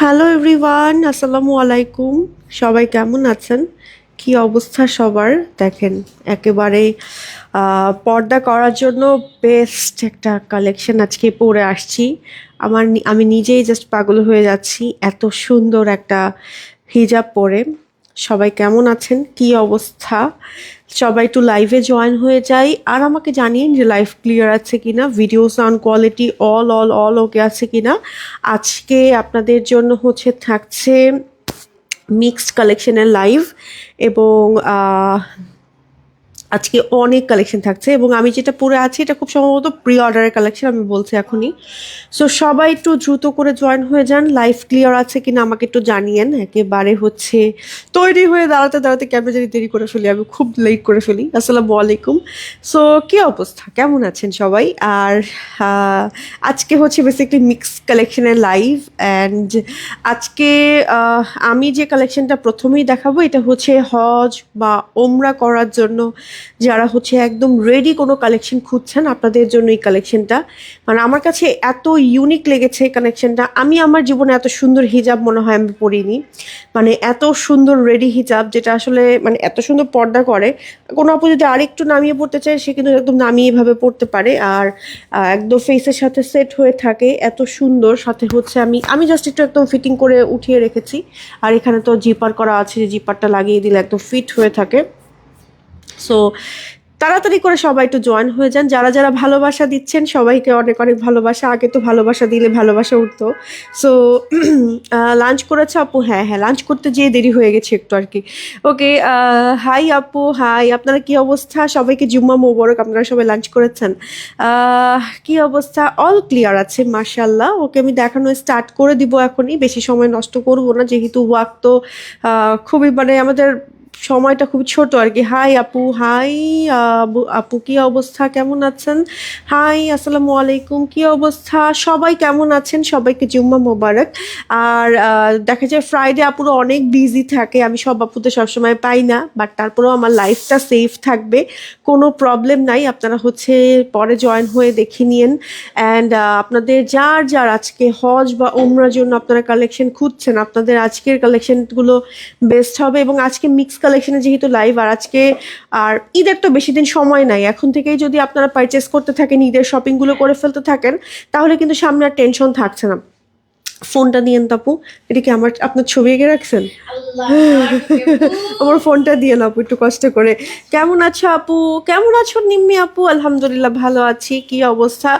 Hello everyone, আসসালামু আলাইকুম। সবাই কেমন আছেন? কি অবস্থা সবার? দেখেন, একেবারে পর্দা করার জন্য বেস্ট একটা কালেকশন আজকে পরে আসছি। আমি নিজেই জাস্ট পাগল হয়ে যাচ্ছি এত সুন্দর একটা হিজাব পরে। সবাই কেমন আছেন? কি অবস্থা? সবাই একটু লাইভে জয়েন হয়ে যাই আর আমাকে জানিয়ে যে লাইভ ক্লিয়ার আছে কিনা, video sound quality all all all ওকে আছে কিনা। আজকে আপনাদের জন্য থাকছে মিক্সড কালেকশনের লাইভ এবং আজকে অনেক কালেকশন থাকছে এবং আমি যেটা পরে আছি এটা খুব সম্ভবত প্রি অর্ডারের কালেকশন, আমি বলছি এখনই। সো সবাই একটু দ্রুত করে জয়েন হয়ে যান। লাইভ ক্লিয়ার আছে কিনা আমাকে একটু জানিয়েন। একেবারে তৈরি হয়ে দাঁড়াতে দাঁড়াতে কেমন জানি দেরি করে ফেলি, আমি খুব লেট করে ফেলি। আসসালামু আলাইকুম। সো কি অবস্থা, কেমন আছেন সবাই? আর আজকে বেসিকলি মিক্স কালেকশনের লাইভ অ্যান্ড আজকে আমি যে কালেকশনটা প্রথমেই দেখাবো এটা হজ বা ওমরা করার জন্য যারা একদম রেডি কোনো কালেকশন খুঁজছেন, আপনাদের জন্য এই কালেকশনটা। মানে আমার কাছে এত ইউনিক লেগেছে এই কালেকশনটা। আমি আমার জীবনে এত সুন্দর হিজাব মনে হয় আমি পরিনি। মানে এত সুন্দর রেডি হিজাব যেটা আসলে মানে এত সুন্দর পর্দা করে। কোনো আপু যদি আরেকটু নামিয়ে পড়তে চায় সে কিন্তু একদম নামিয়ে এভাবে পড়তে পারে আর একদম ফেসের সাথে সেট হয়ে থাকে এত সুন্দর। সাথে আমি জাস্ট একটু একদম ফিটিং করে উঠিয়ে রেখেছি। আর এখানে তো জিপার করা আছে, যে জিপারটা লাগিয়ে দিলে একদম ফিট হয়ে থাকে। সো তাড়াতাড়ি করে সবাই একটু জয়েন হয়ে যান। যারা যারা ভালোবাসা দিচ্ছেন সবাইকে অনেক অনেক ভালোবাসা। আগে তো ভালোবাসা দিলে ভালোবাসা উঠতো। সো লাঞ্চ করেছে আপু? হ্যাঁ হ্যাঁ, লাঞ্চ করতে যেয়ে দেরি হয়ে গেছে একটু আর কি। ওকে, হাই আপু, হাই, আপনারা কি অবস্থা? সবাইকে জুম্মা মোবারক, আপনারা সবাই লাঞ্চ করেছেন? কি অবস্থা? অল ক্লিয়ার আছে মাশাল্লাহ। ওকে, আমি দেখানো স্টার্ট করে দিব এখনই, বেশি সময় নষ্ট করব না যেহেতু ওয়াক তো খুবই মানে আমাদের সময়টা খুব ছোট আর কি। হাই আপু, হাই আপু, কি অবস্থা, কেমন আছেন? হাই, আসসালামু আলাইকুম, কি অবস্থা সবাই, কেমন আছেন? সবাইকে জুম্মা মোবারক। আর দেখা যায় ফ্রাইডে আপুরা অনেক বিজি থাকে, আমি সব আপুদের সবসময় পাই না, বাট তারপরেও আমার লাইফটা সেফ থাকবে, কোনো প্রবলেম নাই। আপনারা পরে জয়েন হয়ে দেখে নিন। অ্যান্ড আপনাদের যার যার আজকে হজ বা ওমরার জন্য আপনারা কালেকশন খুঁজছেন, আপনাদের আজকের কালেকশনগুলো বেস্ট হবে। এবং আজকে মিক্স কালেকশনে যেহেতু লাইভ, আর ঈদের তো বেশি দিন সময় নাই, এখন থেকেই যদি আপনারা পারচেস করতে থাকেন, ঈদের শপিংগুলো করে ফেলতে থাকেন, তাহলে কিন্তু সামনে আর টেনশন থাকছে না। ফোনটা দিয়েন তো আপু। এটা কি আপনার ছবি এঁকে রাখছেন? আমার ফোনটা দিয়ে আপু একটু কষ্ট করে। কেমন আছো আপু? কেমন আছো নিম্মি আপু? আলহামদুলিল্লাহ ভালো আছি। কি অবস্থা?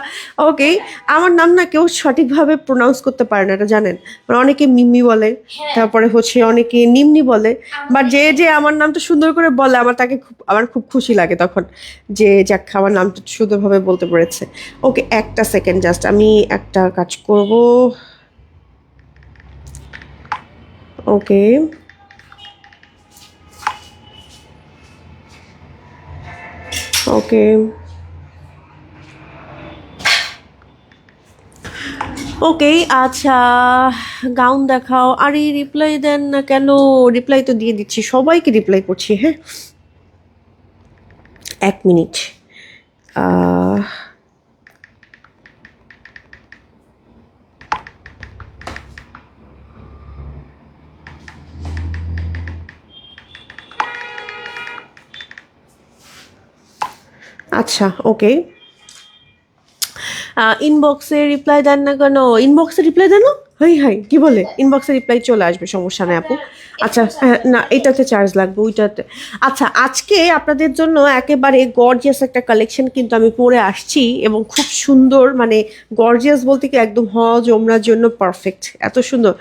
ওকে, আমার নাম না কেউ সঠিকভাবে প্রোনাউন্স করতে পারে না, এটা জানেন? মানে অনেকে মিম্মি বলে, তারপরে অনেকে নিম্নি বলে, বাট যে যে আমার নামটা সুন্দর করে বলে আমার খুব খুশি লাগে তখন, যে যাক আমার নামটা সুন্দরভাবে বলতে পেরেছে। ওকে, একটা সেকেন্ড, জাস্ট আমি একটা কাজ করব। ওকে, ওকে, ওকে, আচ্ছা, গাউন দেখাও। আরে রিপ্লাই দেন না কেন? রিপ্লাই তো দিয়ে দিচ্ছি, সবাইকে রিপ্লাই করছি। হ্যাঁ, 1 মিনিট। আহ, আচ্ছা, ওকে, ইনবক্সে রিপ্লাই দেন না কেন? ইনবক্সে রিপ্লাই দেন। হাই হাই, কি বলে? ইনবক্সে রিপ্লাই চলে আসবে, সমস্যা নেই আপু। আচ্ছা, না এটাতে চার্জ লাগবে, ওইটাতে। আচ্ছা, আজকে আপনাদের জন্য একেবারে গর্জিয়াস একটা কালেকশন কিন্তু আমি পরে আসছি এবং খুব সুন্দর, মানে গর্জিয়াস বলতে কি একদম হজ ওমরার জন্য পারফেক্ট, এত সুন্দর।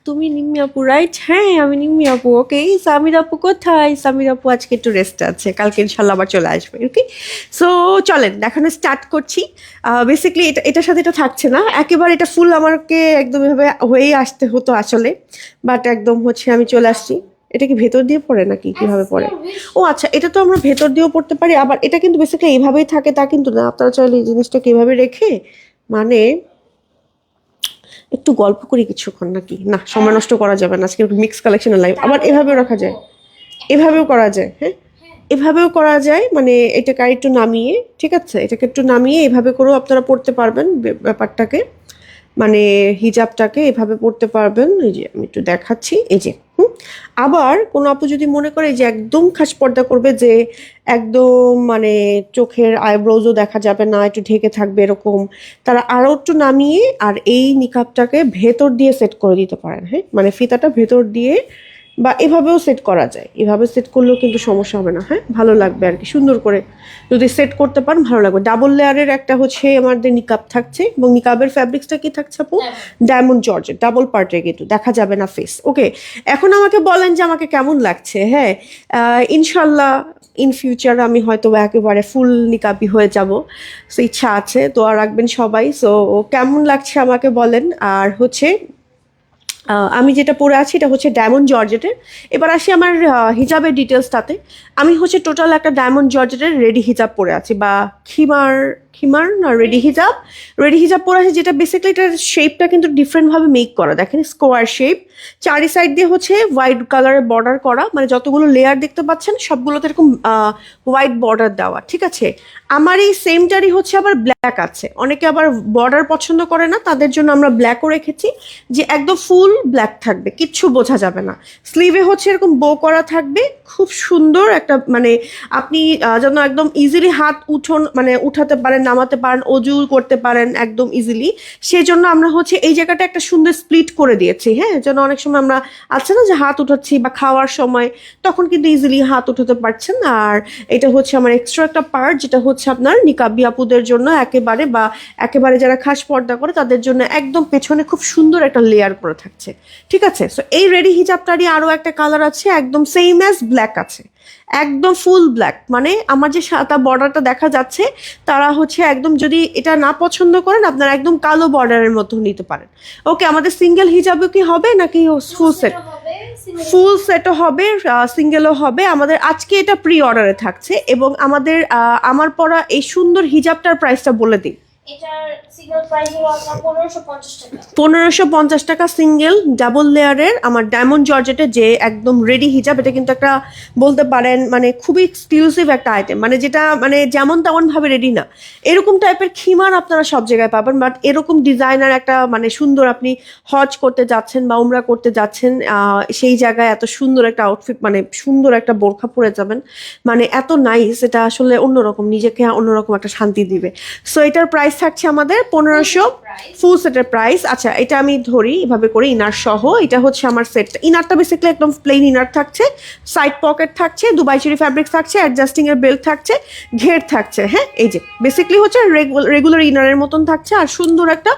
তুমি নিম্মি আপু রাইট? হ্যাঁ আমি নিম্মি আপু। ওকে, সামির আপু কোথায়? সামির আপু আজকে একটু রেস্ট আছে, কালকে ইনশাল্লাহ আবার চলে আসবে। ওকে, সো চলেন দেখানো স্টার্ট করছি। বেসিক্যালি এটার সাথে এটা থাকছে না একেবারে, এটা ফুল আমাকে একদম এভাবে হয়েই আসতে হতো আসলে, বাট একদম আমি চলে আসছি। এটা কি ভেতর দিয়ে পড়ে নাকি কিভাবে পড়ে? ও আচ্ছা, এটা তো আমরা ভেতর দিয়েও পড়তে পারি, আবার এটা কিন্তু বেসিক্যালি এইভাবেই থাকে তা কিন্তু না। আপনারা চাইলে এই জিনিসটা কিভাবে রেখে, মানে একটু গল্প করি কিছুক্ষণ, নাকি না সময় নষ্ট করা যাবে না আজকে মিক্স কালেকশনের লাইভ। আবার এভাবেও রাখা যায়, এভাবেও করা যায়। হ্যাঁ, এভাবেও করা যায়, মানে এটাকে একটু নামিয়ে, ঠিক আছে, এটাকে একটু নামিয়ে এভাবে করেও আপনারা পড়তে পারবেন ব্যাপারটাকে। মানে হিজাবটাকে এভাবে পরতে পারবেন। এই যে আমি একটু দেখাচ্ছি, এই যে আবার কোনো আপু যদি মনে করে যে একদম খাস পর্দা করবে, যে একদম মানে চোখের আইব্রোজও দেখা যাবে না, একটু ঢেকে থাকবে এরকম, তারা আরো একটু নামিয়ে আর এই নিকাবটাকে ভেতর দিয়ে সেট করে দিতে পারেন। হ্যাঁ, মানে ফিতাটা ভেতর দিয়ে বা এভাবেও সেট করা যায়, এভাবে সেট করলেও কিন্তু সমস্যা হবে না। হ্যাঁ, ভালো লাগবে আর কি, সুন্দর করে যদি সেট করতে পারেন ভালো লাগবে। ডাবল লেয়ারের একটা হচ্ছে আমাদের নিকাব থাকছে, এবং নিকাবের ফ্যাব্রিক্সটা কি থাকছে আপু? ডায়মন্ড জর্জেট, ডাবল পার্টের, কিন্তু দেখা যাবে না ফেস। ওকে, এখন আমাকে বলেন যে আমাকে কেমন লাগছে। হ্যাঁ, ইনশাল্লাহ ইন ফিউচার আমি হয়তো একেবারে ফুল নিকাবি হয়ে যাব, সো ইচ্ছা আছে, দোয়া রাখবেন সবাই। সো কেমন লাগছে আমাকে বলেন। আর হচ্ছে আমি যেটা পরে আছি এটা হচ্ছে ডায়মন্ড জর্জেটের। এবার আসি আমার হিজাবের ডিটেলসটাতে। আমি হচ্ছে টোটাল একটা ডায়মন্ড জর্জেটের রেডি হিজাব পরে আছি, বা খিমার খিমার না রেডি হিজাব, রেডি হিজাব পরে আছে, যেটা বেসিক্যালি এটার শেপটা কিন্তু ডিফারেন্টভাবে মেক করা। দেখেন, স্কোয়ার শেপ, চারি সাইড দিয়ে হচ্ছে হোয়াইট কালারের বর্ডার করা, মানে যতগুলো লেয়ার দেখতে পাচ্ছেন সবগুলোতে এরকম হোয়াইট বর্ডার দেওয়া। ঠিক আছে, আমার এই সেমটারই হচ্ছে আবার ব্ল্যাক আছে। অনেকে আবার বর্ডার পছন্দ করে না, তাদের জন্য আমরা ব্ল্যাকও রেখেছি, যে একদম ফুল ব্ল্যাক থাকবে, কিচ্ছু বোঝা যাবে না। স্লিভে হচ্ছে এরকম বো করা থাকবে, খুব সুন্দর একটা, মানে আপনি যেন একদম ইজিলি হাত মানে উঠাতে পারেন, নামাতে পারেন, অজু করতে পারেন একদম ইজিলি। সেই জন্য আমরা হচ্ছে এই জায়গাটা একটা সুন্দর স্প্লিট করে দিয়েছি। হ্যাঁ, যেন অনেক সময় আমরা আছে না যে হাত উঠাচ্ছি বা খাওয়ার সময়, তখন কিন্তু ইজিলি হাত উঠাতে পারছেন। আর এটা হচ্ছে আমার এক্সট্রা একটা পার্ট, যেটা হচ্ছে আপনার নিকাবি আপুদের জন্য একেবারে, বা একেবারে যারা খাস পর্দা করে তাদের জন্য একদম পেছনে খুব সুন্দর একটা লেয়ার করে থাকছে। ঠিক আছে, সো এই রেডি হিজাবটারই আরো একটা কালার আছে, একদম সেম অ্যাজ ব্ল্যাক আছে, একদম ফুল ব্ল্যাক। মানে আমার যে সাদা বর্ডারটা দেখা যাচ্ছে, তারা হচ্ছে একদম, যদি এটা না পছন্দ করেন আপনারা একদম কালো বর্ডারের মতো নিতে পারেন। ওকে, আমাদের সিঙ্গেল হিজাবও কি হবে নাকি ফুল সেট? ফুল সেটও হবে, সিঙ্গেলও হবে। আমাদের আজকে এটা প্রি অর্ডারে থাকছে, এবং আমাদের আমার পরা এই সুন্দর হিজাবটার প্রাইসটা বলে দিই। এটার সিঙ্গেল প্রাইস হলো আপনার 1550 টাকা। 1550 টাকা সিঙ্গেল ডাবল লেয়ারের আমার ডায়মন্ড জর্জেটের যে একদম রেডি হিজাব। এটা কিন্তু একটা বলতে পারেন মানে খুবই এক্সক্লুসিভ একটা আইটেম, মানে যেটা মানে যেমন তেমন ভাবে রেডি না। এরকম টাইপের খিমার আপনারা সব জায়গায় পাবেন, বাট এরকম ডিজাইনার একটা মানে সুন্দর, আপনি হজ করতে যাচ্ছেন বা উমরা করতে যাচ্ছেন, সেই জায়গায় এত সুন্দর একটা আউটফিট, মানে সুন্দর একটা বোরখা পরে যাবেন, মানে এত নাইস, এটা আসলে অন্যরকম, নিজেকে অন্যরকম একটা শান্তি দিবে। সো এটার প্রাইস থাকছে আমাদের 1500 ফুল সেটের প্রাইস। আচ্ছা, এটা আমি ধরি এভাবে করে ইনার সহ। এটা হচ্ছে আমার সেট, ইনারটা বেসিক্যালি একদম প্লেন ইনার থাকছে, সাইড পকেট থাকছে, দুবাই চেরি ফ্যাব্রিক থাকছে, অ্যাডজাস্টিং এর বেল্ট থাকছে, ঘের থাকছে। হ্যাঁ, এই যে বেসিক্যালি হচ্ছে রেগুলার ইনারের মতন থাকছে, আর সুন্দর একটা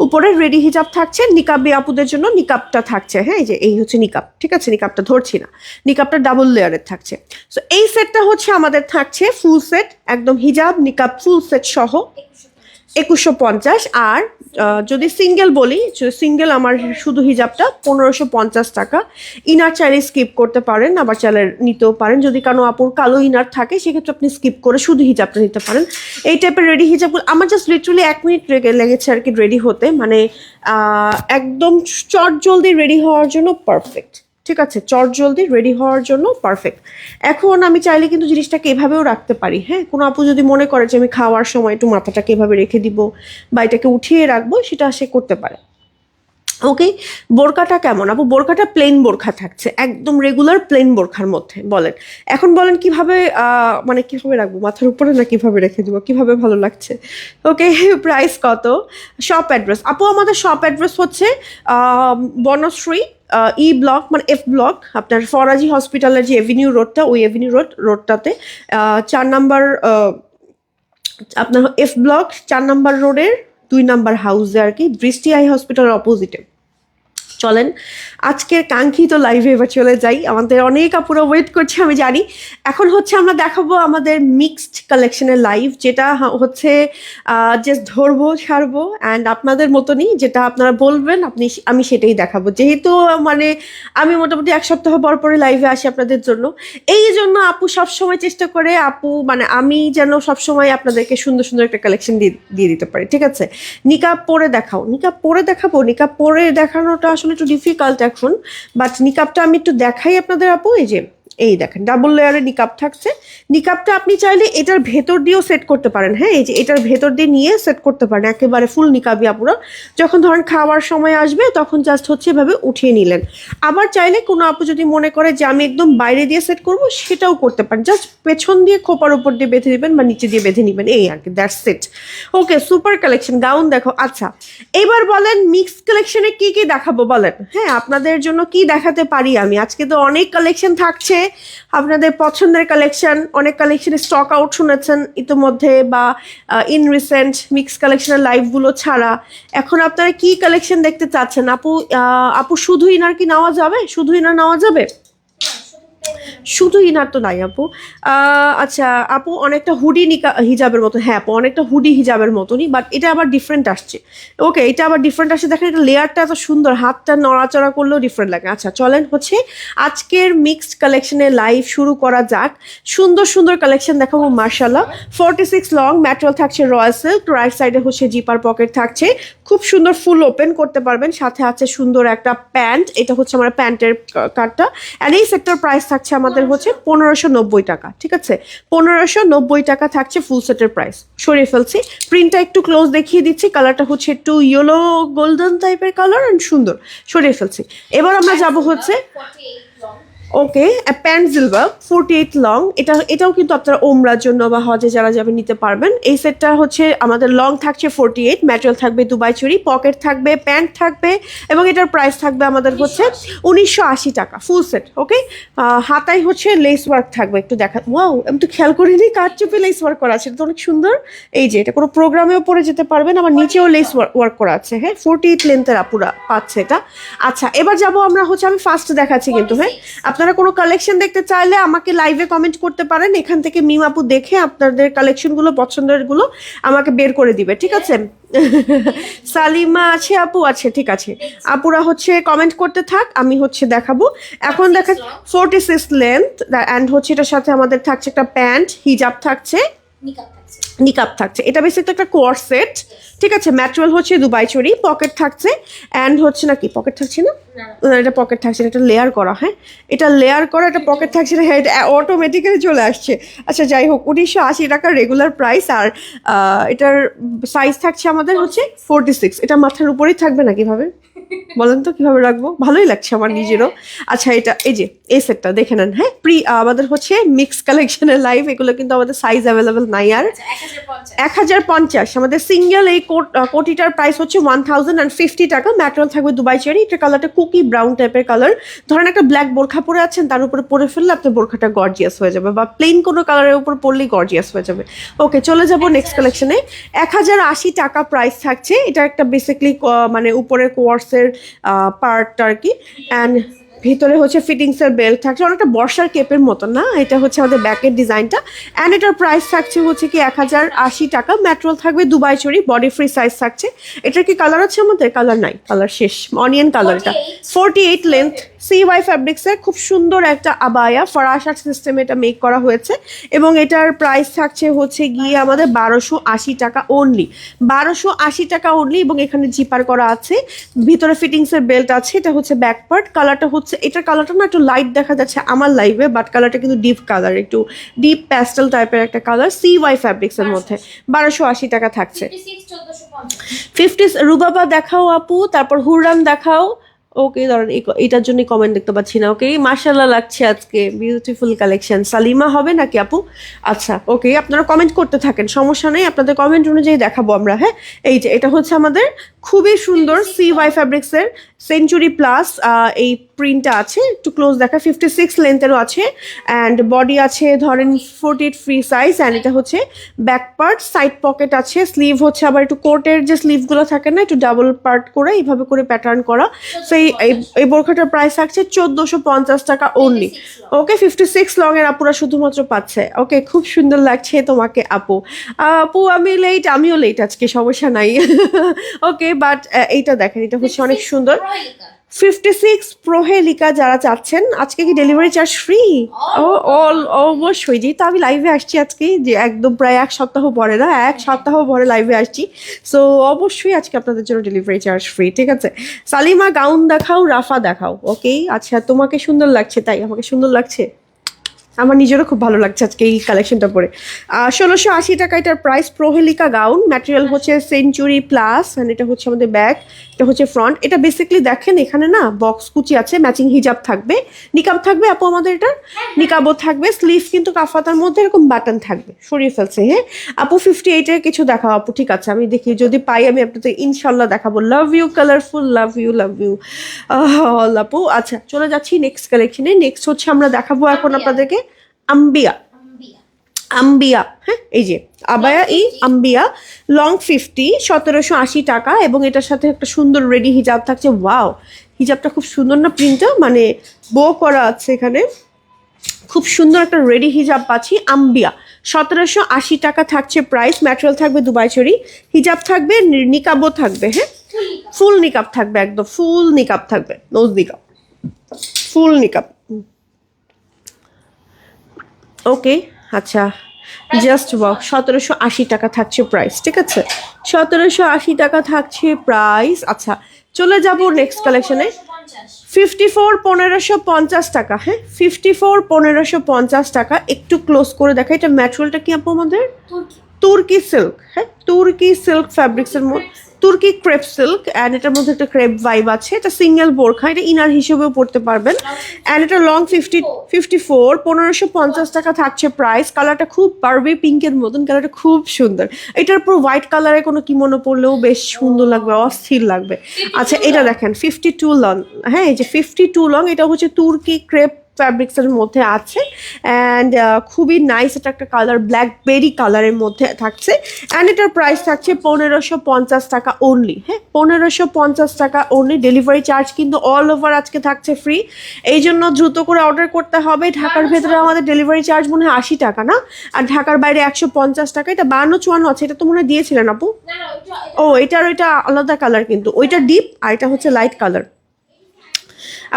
উপরে রেডি হিজাব থাকছে। নিকাবি আপুদের জন্য নিকাবটা থাকছে। হ্যাঁ, এই যে এই হচ্ছে নিকাব। ঠিক আছে, নিকাবটা ধরছি না, নিকাবটা ডাবল লেয়ারের থাকছে। সো এই সেটটা হচ্ছে আমাদের থাকছে ফুল সেট, একদম হিজাব নিকাব ফুল সেট সহ 2150। আর যদি সিঙ্গেল বলি, সিঙ্গেল আমার শুধু হিজাবটা 1550 টাকা। ইনার চাইলে স্কিপ করতে পারেন, আবার চাইলে নিতেও পারেন। যদি কারো আপুর কালো ইনার থাকে সেক্ষেত্রে আপনি স্কিপ করে শুধু হিজাবটা নিতে পারেন। এই টাইপের রেডি হিজাবগুলো আমার জাস্ট লিটারালি 1 মিনিট লেগেছে আর কি রেডি হতে, মানে একদম চট জলদি রেডি হওয়ার জন্য পারফেক্ট। ঠিক আছে, চট জলদি রেডি হওয়ার জন্য পারফেক্ট। এখন আমি চাইলে কিন্তু জিনিসটাকে এভাবেও রাখতে পারি। হ্যাঁ, কোনো আপু যদি মনে করে যে আমি খাওয়ার সময় একটু মাথাটাকে এভাবে রেখে দিব বা এটাকে উঠিয়ে রাখবো, সেটা সে করতে পারে। ওকে, বোরকাটা কেমন আপু? বোরকাটা প্লেন বোরখা থাকছে, একদম রেগুলার প্লেন বোরখার মধ্যে। বলেন এখন, বলেন কিভাবে মানে কিভাবে রাখবো, মাথার উপরে না কিভাবে রেখে দিব, কিভাবে ভালো লাগছে? ওকে, প্রাইস কত? শপ অ্যাড্রেস আপু, আমাদের শপ অ্যাড্রেস হচ্ছে বনশ্রী ই ব্লক, মানে এফ ব্লক, আপনার ফরাজি হসপিটালের যে এভিনিউ রোডটা, ওই এভিনিউ রোডটাতে 4 নাম্বার, আপনার এফ ব্লক 4 নাম্বার রোডের 2 নাম্বার হাউসে আর কি, বৃষ্টি আই হসপিটালের অপোজিটে। চলেন আজকের কাঙ্ক্ষিত লাইভে এবার চলে যাই, আমাদের অনেক আপুরা ওয়েট করছে আমি জানি। এখন হচ্ছে আমরা দেখাবো আমাদের মিক্সড কালেকশনের লাইভ, যেটা হচ্ছে জাস্ট ধরবো ছাড়বো অ্যান্ড আপনাদের মতনই, যেটা আপনারা বলবেন আমি সেটাই দেখাবো। যেহেতু মানে আমি মোটামুটি 1 সপ্তাহ পর পরে লাইভে আসি আপনাদের জন্য, এই জন্য আপু সবসময় চেষ্টা করে, মানে আমি যেন সবসময় আপনাদেরকে সুন্দর সুন্দর একটা কালেকশন দিয়ে দিতে পারি। ঠিক আছে, নিকাব পরে দেখাও, নিকাব পরে দেখাবো, নিকাব পরে দেখানোটা আসলে একটু ডিফিকাল্ট এখন, বাট নিকাবটা আমি একটু দেখাই আপনাদের আপু। এই যে এই দেখেন ডাবল লেয়ারের নিকাব থাকছে। নিকাবটা আপনি চাইলে এটার ভেতর দিয়েও সেট করতে পারেন, হ্যাঁ এই যে এটার ভেতর দিয়ে নিয়ে সেট করতে পারেন একেবারে ফুল নিকাবি আপুরা। যখন ধরেন খাওয়ার সময় আসবে তখন জাস্ট হচ্ছে এভাবে উঠিয়ে নিলেন। আবার চাইলে কোনো আপু যদি মনে করে যে আমি একদম বাইরে দিয়ে সেট করব সেটাও করতে পারেন, জাস্ট পেছন দিয়ে খোপার উপর দিয়ে বেঁধে দিবেন বা নিচে দিয়ে বেঁধে নিবেন, এই আর কি, that's it. Okay, super collection. Gown দেখো। আচ্ছা এবার বলেন মিক্স কালেকশনে কি কি দেখাবো বলেন, হ্যাঁ আপনাদের জন্য কি দেখাতে পারি আমি। আজকে তো অনেক কালেকশন থাকছে, আপনাদের পছন্দের কালেকশন, অনেক কালেকশনের স্টক আউট শুনেছেন ইতিমধ্যে বা ইন রিসেন্ট মিক্স কালেকশনের লাইভগুলো ছাড়া। এখন আপনারা কি কালেকশন দেখতে চাচ্ছেন আপু? আপু শুধু ইনার কি নেওয়া যাবে? শুধু ইনার নেওয়া যাবে? শুধু ইনার তো নাই আপু। আচ্ছা আপু অনেকটা হুডি হিজাবের মতো, হ্যাঁ আপু অনেকটা হুডি হিজাবের মতনই, বাট এটা আবার ডিফারেন্ট আসছে। ওকে, এটা আবার ডিফারেন্ট আসছে, দেখেন এটা লেয়ারটা এত সুন্দর, হাতটা নড়াচড়া করলেও ডিফারেন্ট লাগে। আচ্ছা চলেন হচ্ছে আজকের মিক্সড কালেকশনে লাইভ শুরু করা যাক। সুন্দর সুন্দর কালেকশন দেখাবো মার্শাল্লাহ। 46 লং ম্যাটেরিয়াল থাকছে রয়্যাল সিল্ক, রাইট সাইডে হচ্ছে জিপার পকেট থাকছে, খুব সুন্দর ফুল ওপেন করতে পারবেন, সাথে আছে সুন্দর একটা প্যান্ট, এটা হচ্ছে আমার প্যান্টের কাটটা। অ্যান্ড এই সেক্টর প্রাইস থাকছে আমাদের হচ্ছে 1590 টাকা, ঠিক আছে 1590 টাকা থাকছে ফুল সেটের প্রাইস। সরিয়ে ফেলছি, প্রিন্টটা একটু ক্লোজ দেখিয়ে দিচ্ছি, কালারটা হচ্ছে একটু ইয়েলো গোল্ডেন টাইপের কালার অ্যান্ড সুন্দর। সরিয়ে ফেলছি, এবার আমরা যাব হচ্ছে ওকে প্যান্ট জিলবা 48 লং। এটাও কিন্তু আপনারা ওমরার জন্য বা হজে যারা যাবে নিতে পারবেন। এই সেটটা হচ্ছে আমাদের লং থাকছে 48, ম্যাটেরিয়াল থাকবে দুবাই চুরি, পকেট থাকবে, প্যান্ট থাকবে এবং এটার প্রাইস থাকবে আমাদের হচ্ছে 1980 টাকা ফুল সেট। ওকে, হাতায় হচ্ছে লেস ওয়ার্ক থাকবে, একটু দেখা, ওয়াও আমি তো খেয়াল করিনি কারচুপি লেস ওয়ার্ক করা আছে, এটা তো অনেক সুন্দর। এই যে এটা কোনো প্রোগ্রামেও পরে যেতে পারবেন, আবার নিচেও লেস ওয়ার্ক করা আছে, হ্যাঁ 48 লেন্থের আপুরা পাচ্ছে এটা। আচ্ছা এবার যাব আমরা হচ্ছে, আমি ফার্স্ট দেখাচ্ছি কিন্তু, হ্যাঁ আপনারা কোনো কালেকশন দেখতে চাইলে আমাকে লাইভে কমেন্ট করতে পারেন, এখান থেকে মিম আপু দেখে আপনাদের কালেকশনগুলো পছন্দের গুলো আমাকে বের করে দিবে, ঠিক আছে। সালিমা আছে আপু, আছে ঠিক আছে, আপুরা হচ্ছে কমেন্ট করতে থাক, আমি হচ্ছে দেখাবো। এখন দেখা 46 লেন্থ অ্যান্ড হচ্ছে এটার সাথে আমাদের থাকছে একটা প্যান্ট, হিজাব থাকছে, নিকাব থাকছে, এটা বেসিক্যালি একটা কোয়ার সেট, ঠিক আছে। ম্যাটেরিয়াল হচ্ছে দুবাই চুরি, পকেট থাকছে অ্যান্ড হচ্ছে নাকি পকেট থাকছে না, এটা পকেট থাকছে না, এটা লেয়ার করা, হ্যাঁ এটা লেয়ার করা, এটা পকেট থাকছে না, হ্যাঁ এটা অটোমেটিক্যালি চলে আসছে। আচ্ছা যাই হোক, 1980 টাকা রেগুলার প্রাইস। আর এটার সাইজ থাকছে আমাদের হচ্ছে 46। এটা মাথার উপরেই থাকবে না কিভাবে বলেন তো, কিভাবে রাখবো, ভালোই লাগছে আমার নিজেরও। আচ্ছা এটা এই যে এই সেটটা দেখে নেন, হ্যাঁ আমাদের হচ্ছে মিক্স কালেকশনের লাইভ, এগুলো কিন্তু আমাদের সাইজ অ্যাভেলেবেল নাই। আর 1050 আমাদের সিঙ্গেল এই কোটিটার প্রাইস হচ্ছে 1050 টাকা। ম্যাটেরিয়াল থাকবে দুবাই চেরি, এটা কালারটা কুকি ব্রাউন টাইপের কালার। ধরেন একটা ব্ল্যাক বোরখা পরে আছেন, তার উপরে পরে ফেললে আপনার বোরখাটা গর্জিয়াস হয়ে যাবে, বা প্লেন কোনো কালারের উপর পরলেই গর্জিয়াস হয়ে যাবে। ওকে চলে যাবো নেক্সট কালেকশনে। 1080 টাকা প্রাইস থাকছে, এটা একটা বেসিক্যালি মানে উপরে কোয়ার্সের পার্ট আর কি, অ্যান্ড ভিতরে হচ্ছে ফিটিংসের বেল্ট থাকছে, অনেকটা বর্ষার কেপের মতো না, এটা হচ্ছে আমাদের ব্যাকের ডিজাইনটা। অ্যান্ড এটার প্রাইস থাকছে হচ্ছে কি 1080 টাকা। ম্যাটেরিয়াল থাকবে দুবাই চুরি, বডি ফ্রি সাইজ থাকছে। এটার কি কালার আছে আমাদের? কালার নাই, কালার শেষ, অনিয়ন কালার। এটা 48 লেন্থ, CY ফ্যাব্রিক্সের খুব সুন্দর একটা আবায়া, ফরাসার সিস্টেমে এটা মেক করা হয়েছে এবং এটার প্রাইস থাকছে হচ্ছে গিয়ে আমাদের 1280 টাকা অনলি, 1280 টাকা অনলি। এবং এখানে জিপার করা আছে, ভিতরে ফিটিংসের বেল্ট আছে, এটা হচ্ছে ব্যাক পার্ট। কালারটা হচ্ছে, এটার কালারটা না একটু লাইট দেখা যাচ্ছে আমার লাইভে, বাট কালারটা কিন্তু ডিপ কালার, একটু ডিপ প্যাস্টেল টাইপের একটা কালার, CY ফ্যাব্রিক্সের মধ্যে 1280 টাকা থাকছে। 50 রুবাবা দেখাও আপু, তারপর হুররাম দেখাও। ওকে ধরেন এটার জন্য কমেন্ট দেখতে পাচ্ছি না। ওকে মাশাআল্লাহ লাগছে আজকে, বিউটিফুল কালেকশন। সালিমা হবে নাকি আপু? আচ্ছা ওকে, আপনারা কমেন্ট করতে থাকেন, সমস্যা নেই, আপনাদের কমেন্ট অনুযায়ী দেখাবো আমরা। হ্যাঁ এই যে এটা হচ্ছে আমাদের খুবই সুন্দর CY ফ্যাব্রিক্সের সেঞ্চুরি প্লাস এই প্রিন্টটা আছে, একটু ক্লোজ দেখা, 56 লেন্থেরও আছে অ্যান্ড বডি আছে ধরেন 48 ফ্রি সাইজ। অ্যান্ড এটা হচ্ছে ব্যাক পার্ট, সাইড পকেট আছে, স্লিভ হচ্ছে আবার একটু কোটের যে স্লিভগুলো থাকে না, একটু ডাবল পার্ট করে এইভাবে করে প্যাটার্ন করা। সেই এই বোরখাটার প্রাইস থাকছে 1450 টাকা অনলি। ওকে 56 লং এর আপুরা শুধুমাত্র পাচ্ছে। ওকে খুব সুন্দর লাগছে তোমাকে আপু। আপু আমি লেট, আমিও লেট আজকে, সমস্যা নাই। ওকে বাট এইটা দেখেন, এটা হচ্ছে অনেক সুন্দর। 56 প্রহেলিকা যারা চাচ্ছেন, আজকে কি ডেলিভারি চার্জ ফ্রি? ও অবশ্যই, যেহেতু আমি লাইভে আসছি আজকে, যে একদম প্রায় এক সপ্তাহ পরে, না এক সপ্তাহ পরে লাইভে আসছি, সো অবশ্যই আজকে আপনাদের জন্য ডেলিভারি চার্জ ফ্রি, ঠিক আছে। সালিমা গাউন দেখাও, রাফা দেখাও। ওকে আচ্ছা তোমাকে সুন্দর লাগছে, তাই আমাকে সুন্দর লাগছে, আমার নিজেরও খুব ভালো লাগছে আজকে এই কালেকশনটা পরে। 1680 টাকা এটার প্রাইস। প্রহেলিকা গাউন, ম্যাটেরিয়াল হচ্ছে সেঞ্চুরি প্লাস, অ্যান্ড এটা হচ্ছে আমাদের ব্যাক, এটা হচ্ছে ফ্রন্ট। এটা বেসিক্যালি দেখেন এখানে না বক্স কুচি আছে, ম্যাচিং হিজাব থাকবে, নিকাব থাকবে আপু আমাদের এটা, নিকাবও থাকবে, স্লিভ কিন্তু কাফাতার মধ্যে এরকম বাটন থাকবে, সরিয়ে ফেলছে। হ্যাঁ আপু 58 এর কিছু দেখাও আপু, ঠিক আছে আমি দেখি যদি পাই আমি আপনাদের ইনশাল্লাহ দেখাবো। Love you colourful, love you love you আপু। আচ্ছা চলে যাচ্ছি নেক্সট কালেকশনে। নেক্সট হচ্ছে আমরা দেখাবো এখন আপনাদেরকে আম্বিয়া। আম্বিয়া, হ্যাঁ এই যে আবায়া ই আম্বিয়া, লং 50, 1780 টাকা, এবং এটার সাথে একটা সুন্দর রেডি হিজাব থাকছে। ওয়াও, হিজাবটা খুব সুন্দর না, প্রিন্টটা মানে বো করা আছে এখানে, খুব সুন্দর একটা রেডি হিজাব পাচ্ছি। আম্বিয়া 1780 টাকা থাকছে প্রাইস। ম্যাটেরিয়াল থাকবে দুবাই চড়ি, হিজাব থাকবে, নিকাবও থাকবে। হ্যাঁ ফুল নিকাব থাকবে, একদম ফুল নিকাব থাকবে, নোজ নিকাব, ফুল নিকাব। ওকে আচ্ছা, জাস্ট ওয়াও, 1780 টাকা থাকছে প্রাইস, ঠিক আছে 1780 টাকা থাকছে প্রাইস। আচ্ছা চলে যাব নেক্সট কালেকশনে। 54 1550 টাকা। হ্যাঁ 54 1550 টাকা। একটু ক্লোজ করে দেখা, এটা ম্যাটেরিয়ালটা কি আপু আমাদের তুর্কি সিল্ক। হ্যাঁ তুর্কি সিল্ক ফ্যাব্রিক্সের মধ্যে, তুর্কি ক্রেপ সিল্ক, অ্যান্ড এটার মধ্যে একটা ক্রেপ ভাইব আছে। এটা সিঙ্গেল বোরখা, এটা ইনার হিসেবেও পড়তে পারবেন, অ্যান্ড এটা লং 54 1550 টাকা থাকছে প্রাইস। কালারটা খুব বারবি পিঙ্কের মতন, কালারটা খুব সুন্দর। এটার উপর হোয়াইট কালারে কোনো কিমোনো পরলেও বেশ সুন্দর লাগবে, অস্থির লাগবে। আচ্ছা এটা দেখেন 52 লং, হ্যাঁ এই যে 52 লং, এটা হচ্ছে তুর্কি ক্রেপ ফ্যাব্রিক্সের মধ্যে আছে, অ্যান্ড খুবই নাইস এটা একটা কালার, ব্ল্যাকবেরি কালারের মধ্যে থাকছে, অ্যান্ড এটার প্রাইস থাকছে 1550 টাকা অনলি। হ্যাঁ 1550 টাকা অনলি। ডেলিভারি চার্জ কিন্তু অল ওভার আজকে থাকছে ফ্রি, এই জন্য দ্রুত করে অর্ডার করতে হবে। ঢাকার ভেতরে আমাদের ডেলিভারি চার্জ মনে হয় 80 টাকা না, আর ঢাকার বাইরে 150 টাকা। এটা 52 আছে, এটা তো মনে হয় দিয়েছিলেন আপু। ও এটার ওইটা আলাদা কালার, কিন্তু ওইটা ডিপ আর এটা হচ্ছে লাইট কালার।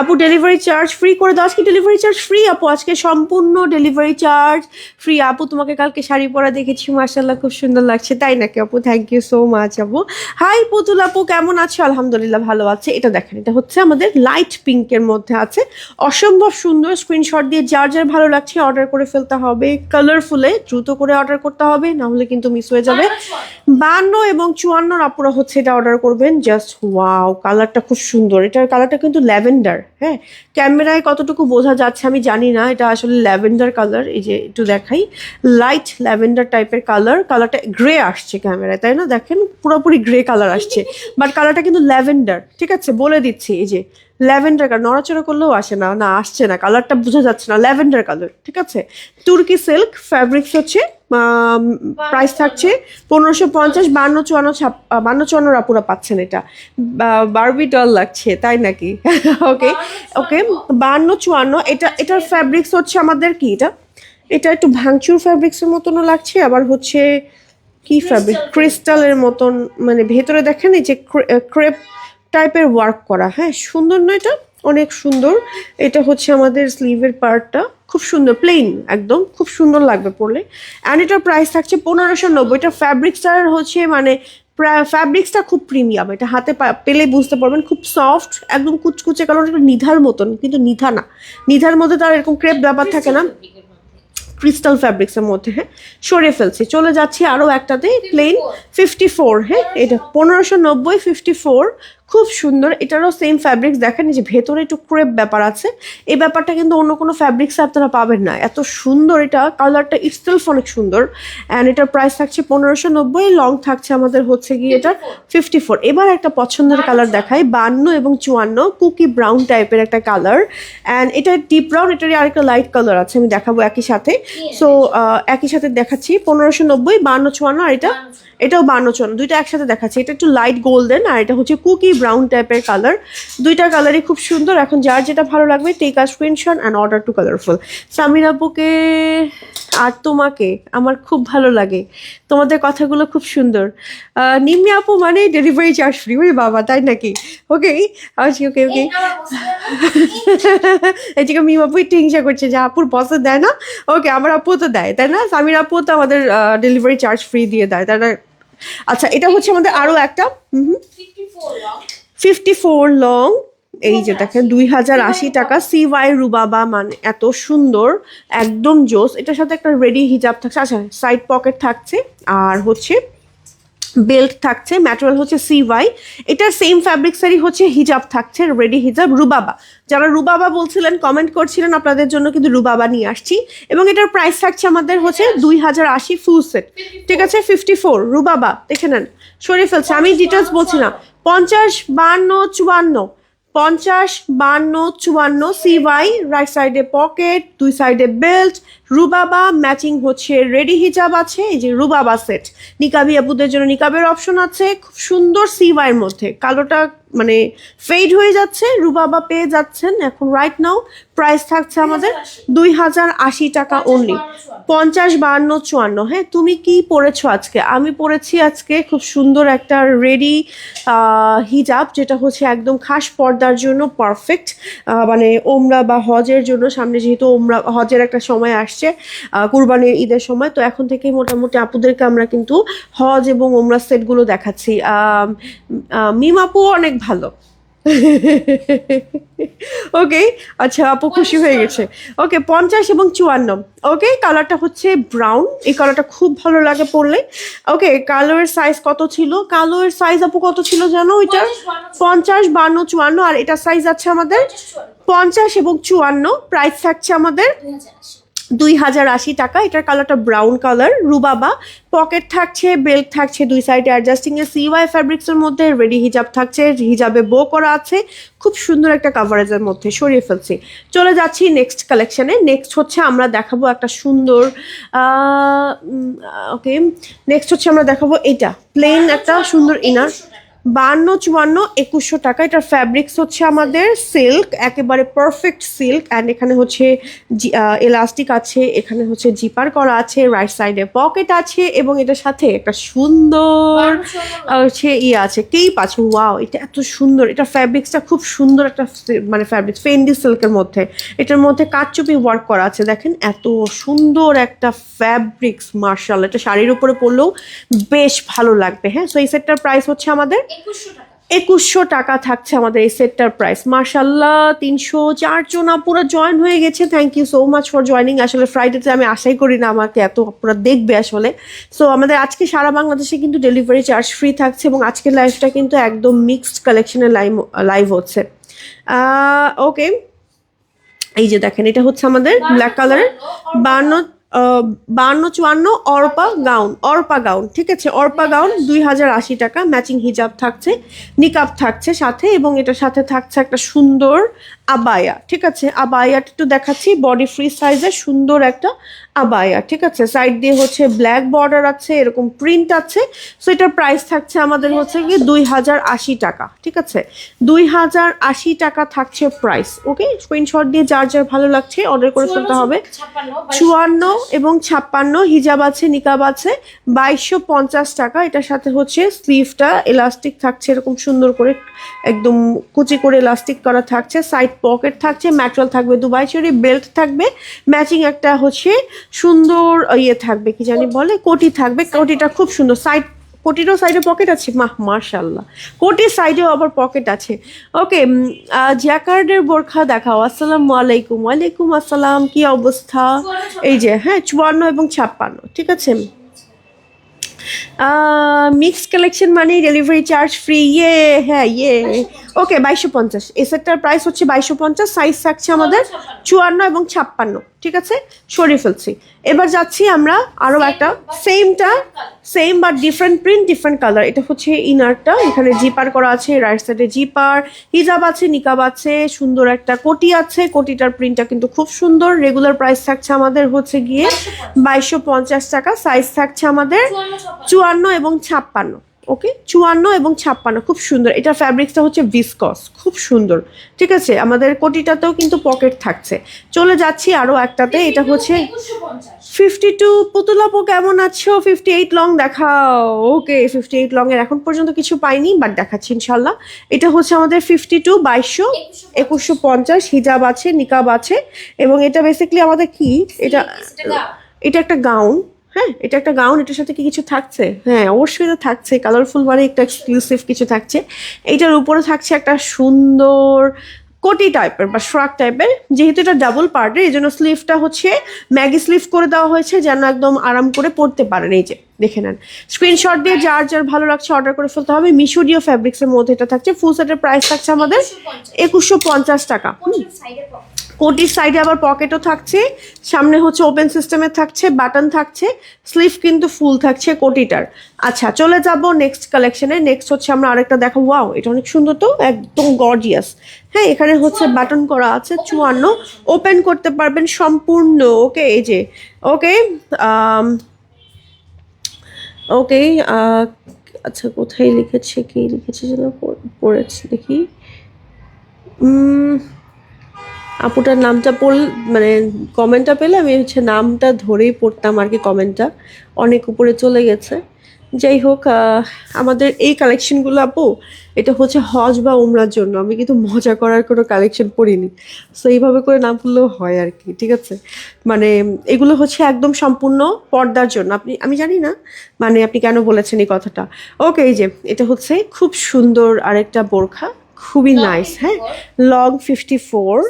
আপু ডেলিভারি চার্জ ফ্রি করে দাও, আজকে ডেলিভারি চার্জ ফ্রি আপু, আজকে সম্পূর্ণ ডেলিভারি চার্জ ফ্রি। আপু তোমাকে কালকে শাড়ি পরা দেখেছি, মাশাআল্লাহ খুব সুন্দর লাগছে, তাই নাকি আপু? থ্যাংক ইউ সো মাচ আপু। হাই পুতুল আপু কেমন আছো? আলহামদুলিল্লাহ ভালো আছে। এটা দেখেন, এটা হচ্ছে আমাদের লাইট পিঙ্কের মধ্যে আছে, অসম্ভব সুন্দর। স্ক্রিনশট দিয়ে যার যার ভালো লাগছে অর্ডার করে ফেলতে হবে, কালারফুলে দ্রুত করে অর্ডার করতে হবে, না হলে কিন্তু মিস হয়ে যাবে। 52 এবং 54 আপুরা হচ্ছে এটা অর্ডার করবেন। জাস্ট ওয়াও, কালারটা খুব সুন্দর, এটার কালারটা কিন্তু ল্যাভেন্ডার। হ্যাঁ ক্যামেরায় কতটুকু বোঝা যাচ্ছে আমি জানি না, এটা আসলে ল্যাভেন্ডার কালার। এই যে একটু দেখাই, লাইট ল্যাভেন্ডার টাইপের কালার, কালারটা গ্রে আসছে ক্যামেরায়, তাই না? দেখেন পুরোপুরি গ্রে কালার আসছে, বাট কালারটা কিন্তু ল্যাভেন্ডার, ঠিক আছে বলে দিচ্ছি। এই যে ল্যাভেন্ডার কালার, নড়াচড়া করলেও আসে না, না আসছে না, কালারটা বোঝা যাচ্ছে না, ল্যাভেন্ডার কালার, ঠিক আছে। তুর্কি সিল্ক ফ্যাব্রিক্স হচ্ছে, প্রাইস থাকছে 1550। 52 আপুরা পাচ্ছেন এটা। বারবি ডল লাগছে, তাই নাকি? ওকে ওকে 52 এটা, এটার ফ্যাব্রিক্স হচ্ছে আমাদের কি, এটা একটু ভাঙচুর ফ্যাব্রিক্সের মতনও লাগছে, আবার হচ্ছে কি ফ্যাব্রিক, ক্রিস্টালের মতন, মানে ভেতরে দেখেন এই যে ক্রেপ টাইপের ওয়ার্ক করা। হ্যাঁ সুন্দর না, এটা অনেক সুন্দর। এটা হচ্ছে আমাদের স্লিভের পার্টটা, খুব সুন্দর, প্লেন একদম, খুব সুন্দর লাগবে পরলে। অ্যান্ড এটার প্রাইস থাকছে 1590। এটা ফ্যাব্রিক্সটার হচ্ছে মানে ফ্যাব্রিক্সটা খুব প্রিমিয়াম, এটা হাতে পেলে বুঝতে পারবেন, খুব সফট, একদম কুচকুচে কালার, একটু নিধার মতন, কিন্তু নিধা না, নিধার মধ্যে তার এরকম ক্রেপ ব্যাপার থাকে না, ক্রিস্টাল ফ্যাব্রিক্সের মধ্যে। হ্যাঁ সরিয়ে ফেলছি, চলে যাচ্ছি আরও একটাতে, প্লেন 54। হ্যাঁ এটা 1590, 54, খুব সুন্দর। এটারও সেম ফ্যাব্রিক্স দেখেন, যে ভেতরে একটু ক্রেপ ব্যাপার আছে, এই ব্যাপারটা কিন্তু অন্য কোনো ফ্যাব্রিক্সে আপনারা পাবেন না, এত সুন্দর। এটা কালারটা ইটসেলফ অনেক সুন্দর, অ্যান্ড এটার প্রাইস থাকছে 1590, লং থাকছে আমাদের হচ্ছে গিয়ে এটা 54। এবার একটা পছন্দের কালার দেখাই, 52 এবং 54, কুকি ব্রাউন টাইপের একটা কালার, অ্যান্ড এটা ডিপ ব্রাউন, এটারই আরেকটা লাইট কালার আছে, আমি দেখাবো একই সাথে। সো একই সাথে দেখাচ্ছি 1590, 52 54, আর এটাও 52 54, দুইটা একসাথে দেখাচ্ছি। এটা একটু লাইট গোল্ডেন, আর এটা হচ্ছে কুকি ব্রাউন টাইপের কালার। দুইটা কালারই খুব সুন্দর। এখন যার যেটা ভালো লাগবে take a screenshot and order to colourful. Samir আপুকে আর তোমাকে আমার খুব ভালো লাগে, তোমাদের কথাগুলো খুব সুন্দর। নিম্মি আপু মানে ডেলিভারি চার্জ ফ্রি, ওই বাবা তাই নাকি? ওকে আচ্ছা ওকে ওকে। এই যে মিম আপু একটু হিংসা করছে যে আপুর বসে দেয় না। ওকে আমার আপু তো দেয়, তাই না? সামির আপু তো আমাদের ডেলিভারি চার্জ ফ্রি দিয়ে দেয়, তাই না? আচ্ছা এটা হচ্ছে আমাদের আরও একটা 54 লং, এই যে দেখেন 2080 টাকা CY রুবাবা, মানে এত সুন্দর, একদম জোস। এটার সাথে একটা রেডি হিজাব থাকছে, আচ্ছা সাইড পকেট থাকছে, আর হচ্ছে বেল্ট থাকছে, ম্যাটেরিয়াল হচ্ছে CY। এটার সেম ফ্যাব্রিক্সেরই হচ্ছে হিজাব থাকছে, রেডি হিজাব রুবাবা। যারা রুবাবা বলছিলেন, কমেন্ট করছিলেন, আপনাদের জন্য কিন্তু রুবাবা নিয়ে আসছি। এবং এটার প্রাইস থাকছে আমাদের হচ্ছে 2080 ফুল সেট, ঠিক আছে। 54 রুবাবা, দেখে নেন, সরিয়ে ফেলছে, আমি ডিটেলস বলছি না। 50, 52, 54, 52, 54 CY, রাইট সাইডে পকেট, দুই সাইডে বেল্ট, রুবাবা, ম্যাচিং হচ্ছে রেডি হিজাব আছে, এই যে রুবাবা সেট। নিকাবি আপুদের জন্য নিকাবের অপশন আছে, খুব সুন্দর CY এর মধ্যে। কালোটা মানে ফেড হয়ে যাচ্ছে, রুবাবা পেয়ে যাচ্ছেন এখন রাইট নাও। প্রাইস থাকছে আমাদের 2080 টাকা অনলি। 50, 52, 54। হ্যাঁ, তুমি কি পরেছো আজকে? আমি পরেছি আজকে খুব সুন্দর একটা রেডি হিজাব, যেটা হচ্ছে একদম খাস পর্দার জন্য পারফেক্ট, মানে ওমরা বা হজের জন্য। সামনে যেহেতু ওমরা হজের একটা সময় আসছে, কুরবানির ঈদের সময়, তো এখন থেকেই মোটামুটি আপুদেরকে আমরা কিন্তু হজ এবং ওমরা সেটগুলো দেখাচ্ছি। মিম আপু অনেক ভালো। ওকে, আচ্ছা আপু খুশি হয়ে গেছে। ওকে, 50 এবং 54। ওকে, কালারটা হচ্ছে ব্রাউন, এই কালারটা খুব ভালো লাগে পরলে। ওকে, কালোয়ের সাইজ কত ছিল? কালোয়ের সাইজ আপু কত ছিল জানো? ওইটা 50, 52, 54, আর এটা সাইজ আছে আমাদের 50 এবং 54। প্রাইস থাকছে আমাদের 2080 টাকা। এটার কালারটা ব্রাউন কালার, রুবাবা। পকেট থাকছে, বেল্ট থাকছে, দুই সাইডে অ্যাডজাস্টিং এ CY ফ্যাব্রিক্স এর মধ্যে। রেডি হিজাব থাকছে, হিজাবে বো করা আছে, খুব সুন্দর একটা কাভারেজের মধ্যে। সরিয়ে ফেলছি, চলে যাচ্ছি নেক্সট কালেকশনে। নেক্সট হচ্ছে আমরা দেখাবো একটা সুন্দর ওকে, নেক্সট হচ্ছে আমরা দেখাবো এটা প্লেন একটা সুন্দর ইনার। 52, 54, 2100 টাকা। এটার ফ্যাব্রিক্স হচ্ছে আমাদের সিল্ক, একেবারে পারফেক্ট সিল্ক। অ্যান্ড এখানে হচ্ছে এলাস্টিক আছে, এখানে হচ্ছে জিপার করা আছে, রাইট সাইডে পকেট আছে, এবং এটার সাথে একটা সুন্দর হচ্ছে আছে, কেপ আছে। ওয়াও, এটা এত সুন্দর, এটা ফ্যাব্রিক্সটা খুব সুন্দর একটা মানে ফ্যাব্রিক্স, ফেন্ডি সিল্কের মধ্যে। এটার মধ্যে কাটচুপি ওয়ার্ক করা আছে, দেখেন এত সুন্দর একটা ফ্যাব্রিক্স। মার্শাল্লাহ, এটা শাড়ির উপরে পরলেও বেশ ভালো লাগবে। হ্যাঁ, সো এই সেটটার প্রাইস হচ্ছে আমাদের 2100 টাকা থাকছে আমাদের এই সেটটার প্রাইস। মার্শাল্লাহ, 304 জন আপুরা জয়েন হয়ে গেছে। Thank you so much for joining. আসলে ফ্রাইডেতে আমি আশাই করি না আমাকে এত আপুরা দেখবে আসলে। সো আমাদের আজকে সারা বাংলাদেশে কিন্তু ডেলিভারি চার্জ ফ্রি থাকছে, এবং আজকের লাইভটা কিন্তু একদম মিক্সড কালেকশনের লাইভ হচ্ছে। ওকে, এই যে দেখেন, এটা হচ্ছে আমাদের ব্ল্যাক কালারের 52, 54 অর্পা গাউন, ঠিক আছে। অর্পা গাউন 2080 টাকা। ম্যাচিং হিজাব থাকছে, নিকাব থাকছে সাথে, এবং এটার সাথে থাকছে একটা সুন্দর আবায়া, ঠিক আছে। আবায়াটা একটু দেখাচ্ছি, বডি ফ্রি সাইজের সুন্দর একটা আবায়া, ঠিক আছে। সাইড দিয়ে হচ্ছে ব্ল্যাক বর্ডার আছে, এরকম প্রিন্ট আছে। সো এটার প্রাইস থাকছে আমাদের হচ্ছে কি 2080 টাকা, ঠিক আছে। 2080 টাকা থাকছে প্রাইস। ওকে, স্ক্রিনশট দিয়ে যার যার ভালো লাগছে অর্ডার করে ফেলতে হবে। 54 এবং 56 হিজাব আছে, নিকাব আছে। 2250 টাকা। এটার সাথে হচ্ছে স্লিভটা এলাস্টিক থাকছে, এরকম সুন্দর করে একদম কুচি করে এলাস্টিক করা থাকছে। সাইড পকেট থাকছে, ম্যাটেরিয়াল থাকবে দুবাই চুরি, বেল্ট থাকবে, ম্যাচিং একটা হচ্ছে সুন্দর থাকবে, কি জানি বলে, কোটি থাকবে। কোটিটা খুব সুন্দর, সাইড কোটিরও সাইডে পকেট আছে। মাশাআল্লাহ, কোটির সাইডেও আবার পকেট আছে। ওকে, জ্যাকার্ডের বোরখা দেখাও। আসসালামু আলাইকুম। ওয়ালাইকুম আসসালাম, কি অবস্থা? এই যে হ্যাঁ, 54 এবং 56, ঠিক আছে। মিক্স কালেকশন মানে ডেলিভারি চার্জ ফ্রি। হ্যাঁ ওকে, 2250। এই সেটটার প্রাইস হচ্ছে 2250। সাইজ থাকছে আমাদের 54 এবং 56, ঠিক আছে। সরিয়ে ফেলছি। এবার যাচ্ছি আমরা আরো একটা same but different print, different colour. এটা হচ্ছে ইনারটা, এখানে জিপার করা আছে, রাইট সাইডে জিপার, হিজাব আছে, নিকাব আছে, সুন্দর একটা কোটি আছে। কোটিটার প্রিন্টটা কিন্তু খুব সুন্দর। রেগুলার প্রাইস থাকছে আমাদের হচ্ছে গিয়ে 2250 টাকা। সাইজ থাকছে আমাদের 54 এবং 56। ওকে, 54 এবং 56, খুব সুন্দর। এটা ফ্যাব্রিক্সটা হচ্ছে ভিসকস, খুব সুন্দর, ঠিক আছে। আমাদের কোটিটাতেও কিন্তু পকেট থাকছে। চলে যাচ্ছি আরো একটাতে, এটা হচ্ছে 52। পুতুলাপো কেমন আছো? 58 লং দেখাও। ওকে, 58 লং এর এখন পর্যন্ত কিছু পাইনি, বাট দেখাচ্ছি ইনশাল্লাহ। এটা হচ্ছে আমাদের 52, 2200, 2150। হিজাব আছে, নিকাব আছে, এবং এটা বেসিক্যালি আমাদের কি, এটা একটা গাউন। হ্যাঁ এটা একটা গাউন, এটার সাথে কি কিছু থাকছে? হ্যাঁ অবশ্যই তো থাকছে, কালারফুল মানে একটা এক্সক্লুসিভ কিছু থাকছে। এইটার উপরে থাকছে একটা সুন্দর কোটি টাইপের বা শ্রাক টাইপের, যেহেতু এটা ডাবল পার্টের এই জন্য স্লিভটা হচ্ছে ম্যাগি স্লিভ করে দেওয়া হয়েছে যেন একদম আরাম করে পরতে পারেন। এই যে দেখে নেন, স্ক্রিনশট দিয়ে যার যার ভালো লাগছে অর্ডার করে ফেলতে হবে। মিশোডিও ফ্যাব্রিক্সের মধ্যে এটা থাকছে। ফুল সেটের প্রাইস থাকছে আমাদের 2150 টাকা। সাইডে কোটির সাইডে আবার পকেটও থাকছে, সামনে হচ্ছে ওপেন সিস্টেমে থাকছে, বাটন থাকছে, স্লিভ কিন্তু ফুল থাকছে কোটিটার। আচ্ছা চলে যাব নেক্সট কালেকশনে। নেক্সট হচ্ছে আমরা আরেকটা দেখো, ওয়াও এটা অনেক সুন্দর তো, একদম গর্জিয়াস। হ্যাঁ এখানে হচ্ছে বাটন করা আছে 54, ওপেন করতে পারবেন সম্পূর্ণ। ওকে এই যে ওকে ওকে আচ্ছা কোথায় লিখেছে, কি লিখেছে যেন পড়েছি দেখি। আপুটার নামটা মানে কমেন্টটা পেলে আমি হচ্ছে নামটা ধরেই পড়তাম আর কি, কমেন্টটা অনেক উপরে চলে গেছে। যাই হোক আমাদের এই কালেকশনগুলো আপু এটা হচ্ছে হজ বা উমরার জন্য, আমি কিন্তু মজা করার কোনো কালেকশন পড়িনি। সো এইভাবে করে নাম করলেও হয় আর কি, ঠিক আছে। মানে এগুলো হচ্ছে একদম সম্পূর্ণ পর্দার জন্য। আমি জানি না মানে আপনি কেন বলেছেন এই কথাটা। ওকে এই যে এটা হচ্ছে খুব সুন্দর আরেকটা বোরখা, খুবই নাইস। হ্যাঁ লং 54,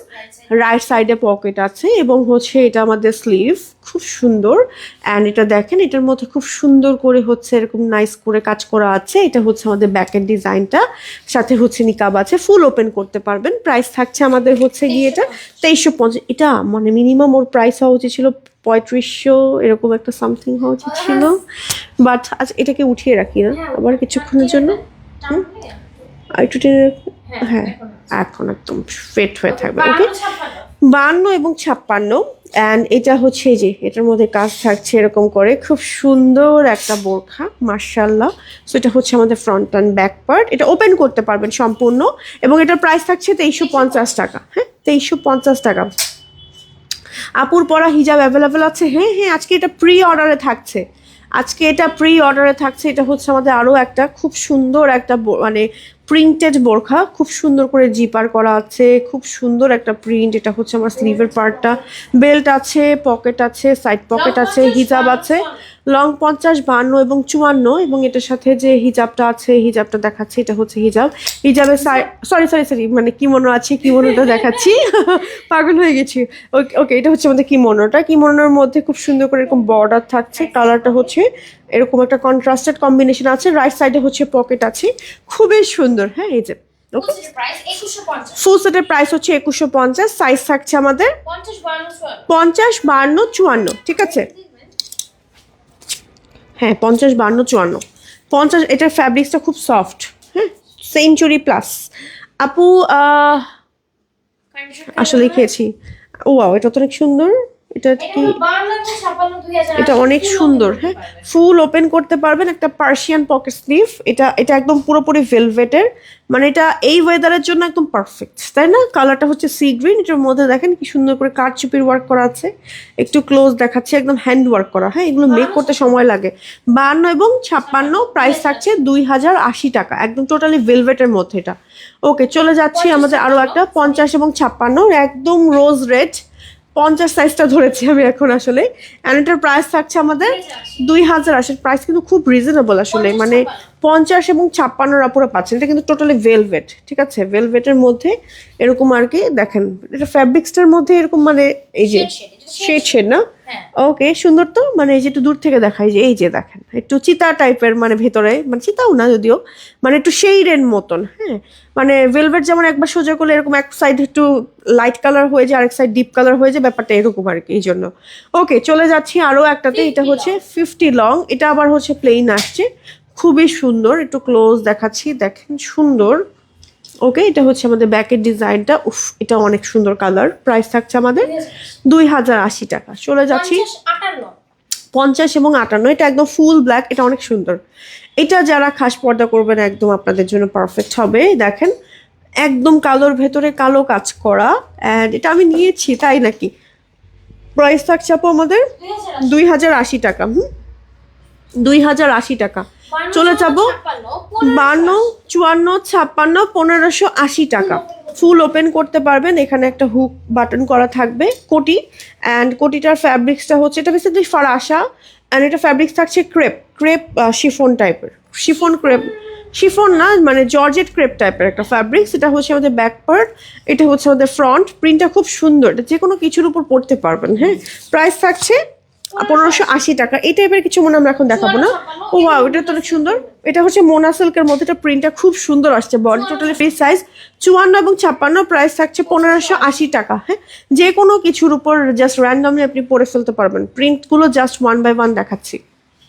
রাইট সাইডে পকেট আছে এবং হচ্ছে এটা আমাদের স্লিভ, খুব সুন্দর। অ্যান্ড এটা দেখেন এটার মধ্যে খুব সুন্দর করে হচ্ছে এরকম নাইস করে কাজ করা আছে। এটা হচ্ছে আমাদের ব্যাকের ডিজাইনটা, সাথে হচ্ছে নিকাব আছে, ফুল ওপেন করতে পারবেন। প্রাইস থাকছে আমাদের হচ্ছে গিয়ে এটা 2350। এটা মানে মিনিমাম ওর প্রাইস হওয়া উচিত ছিল 3500 এরকম একটা সামথিং হওয়া উচিত ছিল, বাট আজ এটাকে উঠিয়ে রাখি না আবার কিছুক্ষণের জন্য। আর একটু টেনে, হ্যাঁ এখন একদম ফিট হয়ে থাকবে। ওকে 52 এবং 56। অ্যান্ড এটা হচ্ছে এই যে এটার মধ্যে কাজ থাকছে এরকম করে, খুব সুন্দর একটা বোরখা মাশাআল্লাহ। সো এটা হচ্ছে আমাদের ফ্রন্ট অ্যান্ড ব্যাক পার্ট, এটা ওপেন করতে পারবেন সম্পূর্ণ এবং এটার প্রাইস থাকছে 2350 টাকা। হ্যাঁ 2350 টাকা। আপুর পরা হিজাব অ্যাভেলেবেল আছে? হ্যাঁ হ্যাঁ আজকে এটা প্রি অর্ডারে থাকছে, আজকে এটা প্রি অর্ডারে থাকছে। এটা হচ্ছে আমাদের আরও একটা খুব সুন্দর একটা মানে প্রিন্টেড বোরখা, খুব সুন্দর করে জিপার করা আছে, খুব সুন্দর একটা প্রিন্ট। এটা হচ্ছে আমার স্লিভের পার্টটা, বেল্ট আছে, পকেট আছে, সাইড পকেট আছে, হিজাব আছে। লং 50, 52 এবং 54 এবং এটার সাথে যে হিজাবটা আছে, হিজাবটা দেখাচ্ছি, এটা হচ্ছে হিজাব। হিজাবের সরি সরি সরি মানে কিমোনো আছে, কিমোনোটা দেখাচ্ছি পাগল হয়ে গেছি। ওকে ওকে এটা হচ্ছে আমাদের কিমোনোটা, কিমোনোর মধ্যে খুব সুন্দর করে এরকম বর্ডার থাকছে, কালারটা হচ্ছে এরকম একটা কন্ট্রাস্টেড কম্বিনেশন আছে। রাইট সাইডে হচ্ছে পকেট আছে, খুবই সুন্দর। হ্যাঁ এই যে ওকে ফুল সেটের প্রাইস হচ্ছে 2150। সাইজ থাকছে আমাদের 50, 52, 54, ঠিক আছে। হ্যাঁ 50, 52, 54, 50। এটার ফ্যাব্রিক্সটা খুব সফট। হ্যাঁ সেঞ্চুরি প্লাস। আপু আসলে খেয়েছি। ও এটা তো অনেক সুন্দর, এটা কি, এটা অনেক সুন্দর। হ্যাঁ ফুল ওপেন করতে পারবেন, একটা পার্সিয়ান পকেট স্লিভ। এটা এটা একদম পুরোপুরি ভেলভেটের, মানে এটা এই ওয়েদারের জন্য একদম পারফেক্ট, তাই না? কালারটা হচ্ছে সি গ্রিন, এটার মধ্যে দেখেন কি সুন্দর করে কারচুপির ওয়ার্ক করা আছে, একটু ক্লোজ দেখাচ্ছে, একদম হ্যান্ড ওয়ার্ক করা। হ্যাঁ এগুলো মেক করতে সময় লাগে। 52 এবং 56 প্রাইস থাকছে 2080 টাকা, একদম টোটালি ভেলভেটের মধ্যে এটা। ওকে চলে যাচ্ছি আমাদের আরও একটা 50 এবং 56 একদম রোজ রেড, 50 সাইজটা ধরেছি আমি এখন আসলে। অ্যান্ড এটার প্রাইস থাকছে আমাদের 2080। প্রাইস কিন্তু খুব রিজনেবল আসলে, মানে 50 এবং 56 আপুরা পাচ্ছেন। এটা কিন্তু টোটালি ভেলভেট, ঠিক আছে, ভেলভেটের মধ্যে এরকম আর কি। দেখেন এটা ফ্যাব্রিক্সটার মধ্যে এরকম মানে এই যে শেড না, ওকে সুন্দর তো, মানে এই যে একটু দূর থেকে দেখাই যে এই যে দেখেন একটু চিতা টাইপের, মানে ভেতরে মানে চিতাও না যদিও, মানে একটু শেডের মতন। হ্যাঁ মানে ভেলভেট যেমন একবার সোজা করলে এরকম এক সাইড একটু লাইট কালার হয়ে যায়, আরেক সাইড ডিপ কালার হয়ে যায়, ব্যাপারটা এরকম আর কি, এই জন্য। ওকে চলে যাচ্ছি আরও একটাতে, এটা হচ্ছে 50 লং, এটা আবার হচ্ছে প্লেন আসছে, খুবই সুন্দর। একটু ক্লোজ দেখাচ্ছি, দেখেন সুন্দর। ওকে এটা হচ্ছে আমাদের ব্যাকের ডিজাইনটা, উফ এটা অনেক সুন্দর কালার। প্রাইস থাকছে আমাদের 2080 টাকা। চলে যাচ্ছি 50 এবং 58, এটা একদম ফুল ব্ল্যাক, এটা অনেক সুন্দর। এটা যারা খাস পর্দা করবেন একদম আপনাদের জন্য পারফেক্ট হবে। দেখেন একদম কালোর ভেতরে কালো কাজ করা, অ্যান্ড এটা আমি নিয়েছি তাই নাকি। প্রাইস থাকছে আপু আমাদের 2080 টাকা। 2080 টাকা। চলে যাব 52, 54, 56, 1580 টাকা। ফুল ওপেন করতে পারবেন, এখানে একটা হুক বাটন করা থাকবে, কোটি। অ্যান্ড কোটিটার ফ্যাব্রিক্সটা হচ্ছে এটা বেসিক্যালি ফারাসা, অ্যান্ড এটা ফ্যাব্রিক্স থাকছে ক্রেপ শিফন টাইপের, শিফন না মানে জর্জেট ক্রেপ টাইপের একটা ফ্যাব্রিক্স। এটা হচ্ছে আমাদের ব্যাক পার্ট, এটা হচ্ছে আমাদের ফ্রন্ট। প্রিন্টটা খুব সুন্দর, এটা যে কোনো কিছুর উপর পরতে পারবেন। হ্যাঁ, প্রাইস থাকছে 1580 টাকা। এই টাইপের কিছু মনে আমরা এখন দেখাবো না। ও ওয়াও, এটা তো অনেক সুন্দর। এটা হচ্ছে মোনা সিল্কের মধ্যে, এটা প্রিন্টটা খুব সুন্দর আসছে। বডি টোটালি ফ্রি সাইজ 54 এবং 56, প্রাইস থাকছে 1580 টাকা। হ্যাঁ, যে কোনো কিছুর উপর জাস্ট র্যান্ডমলি আপনি পরে ফেলতে পারবেন। প্রিন্টগুলো জাস্ট 1 বাই 1 দেখাচ্ছি।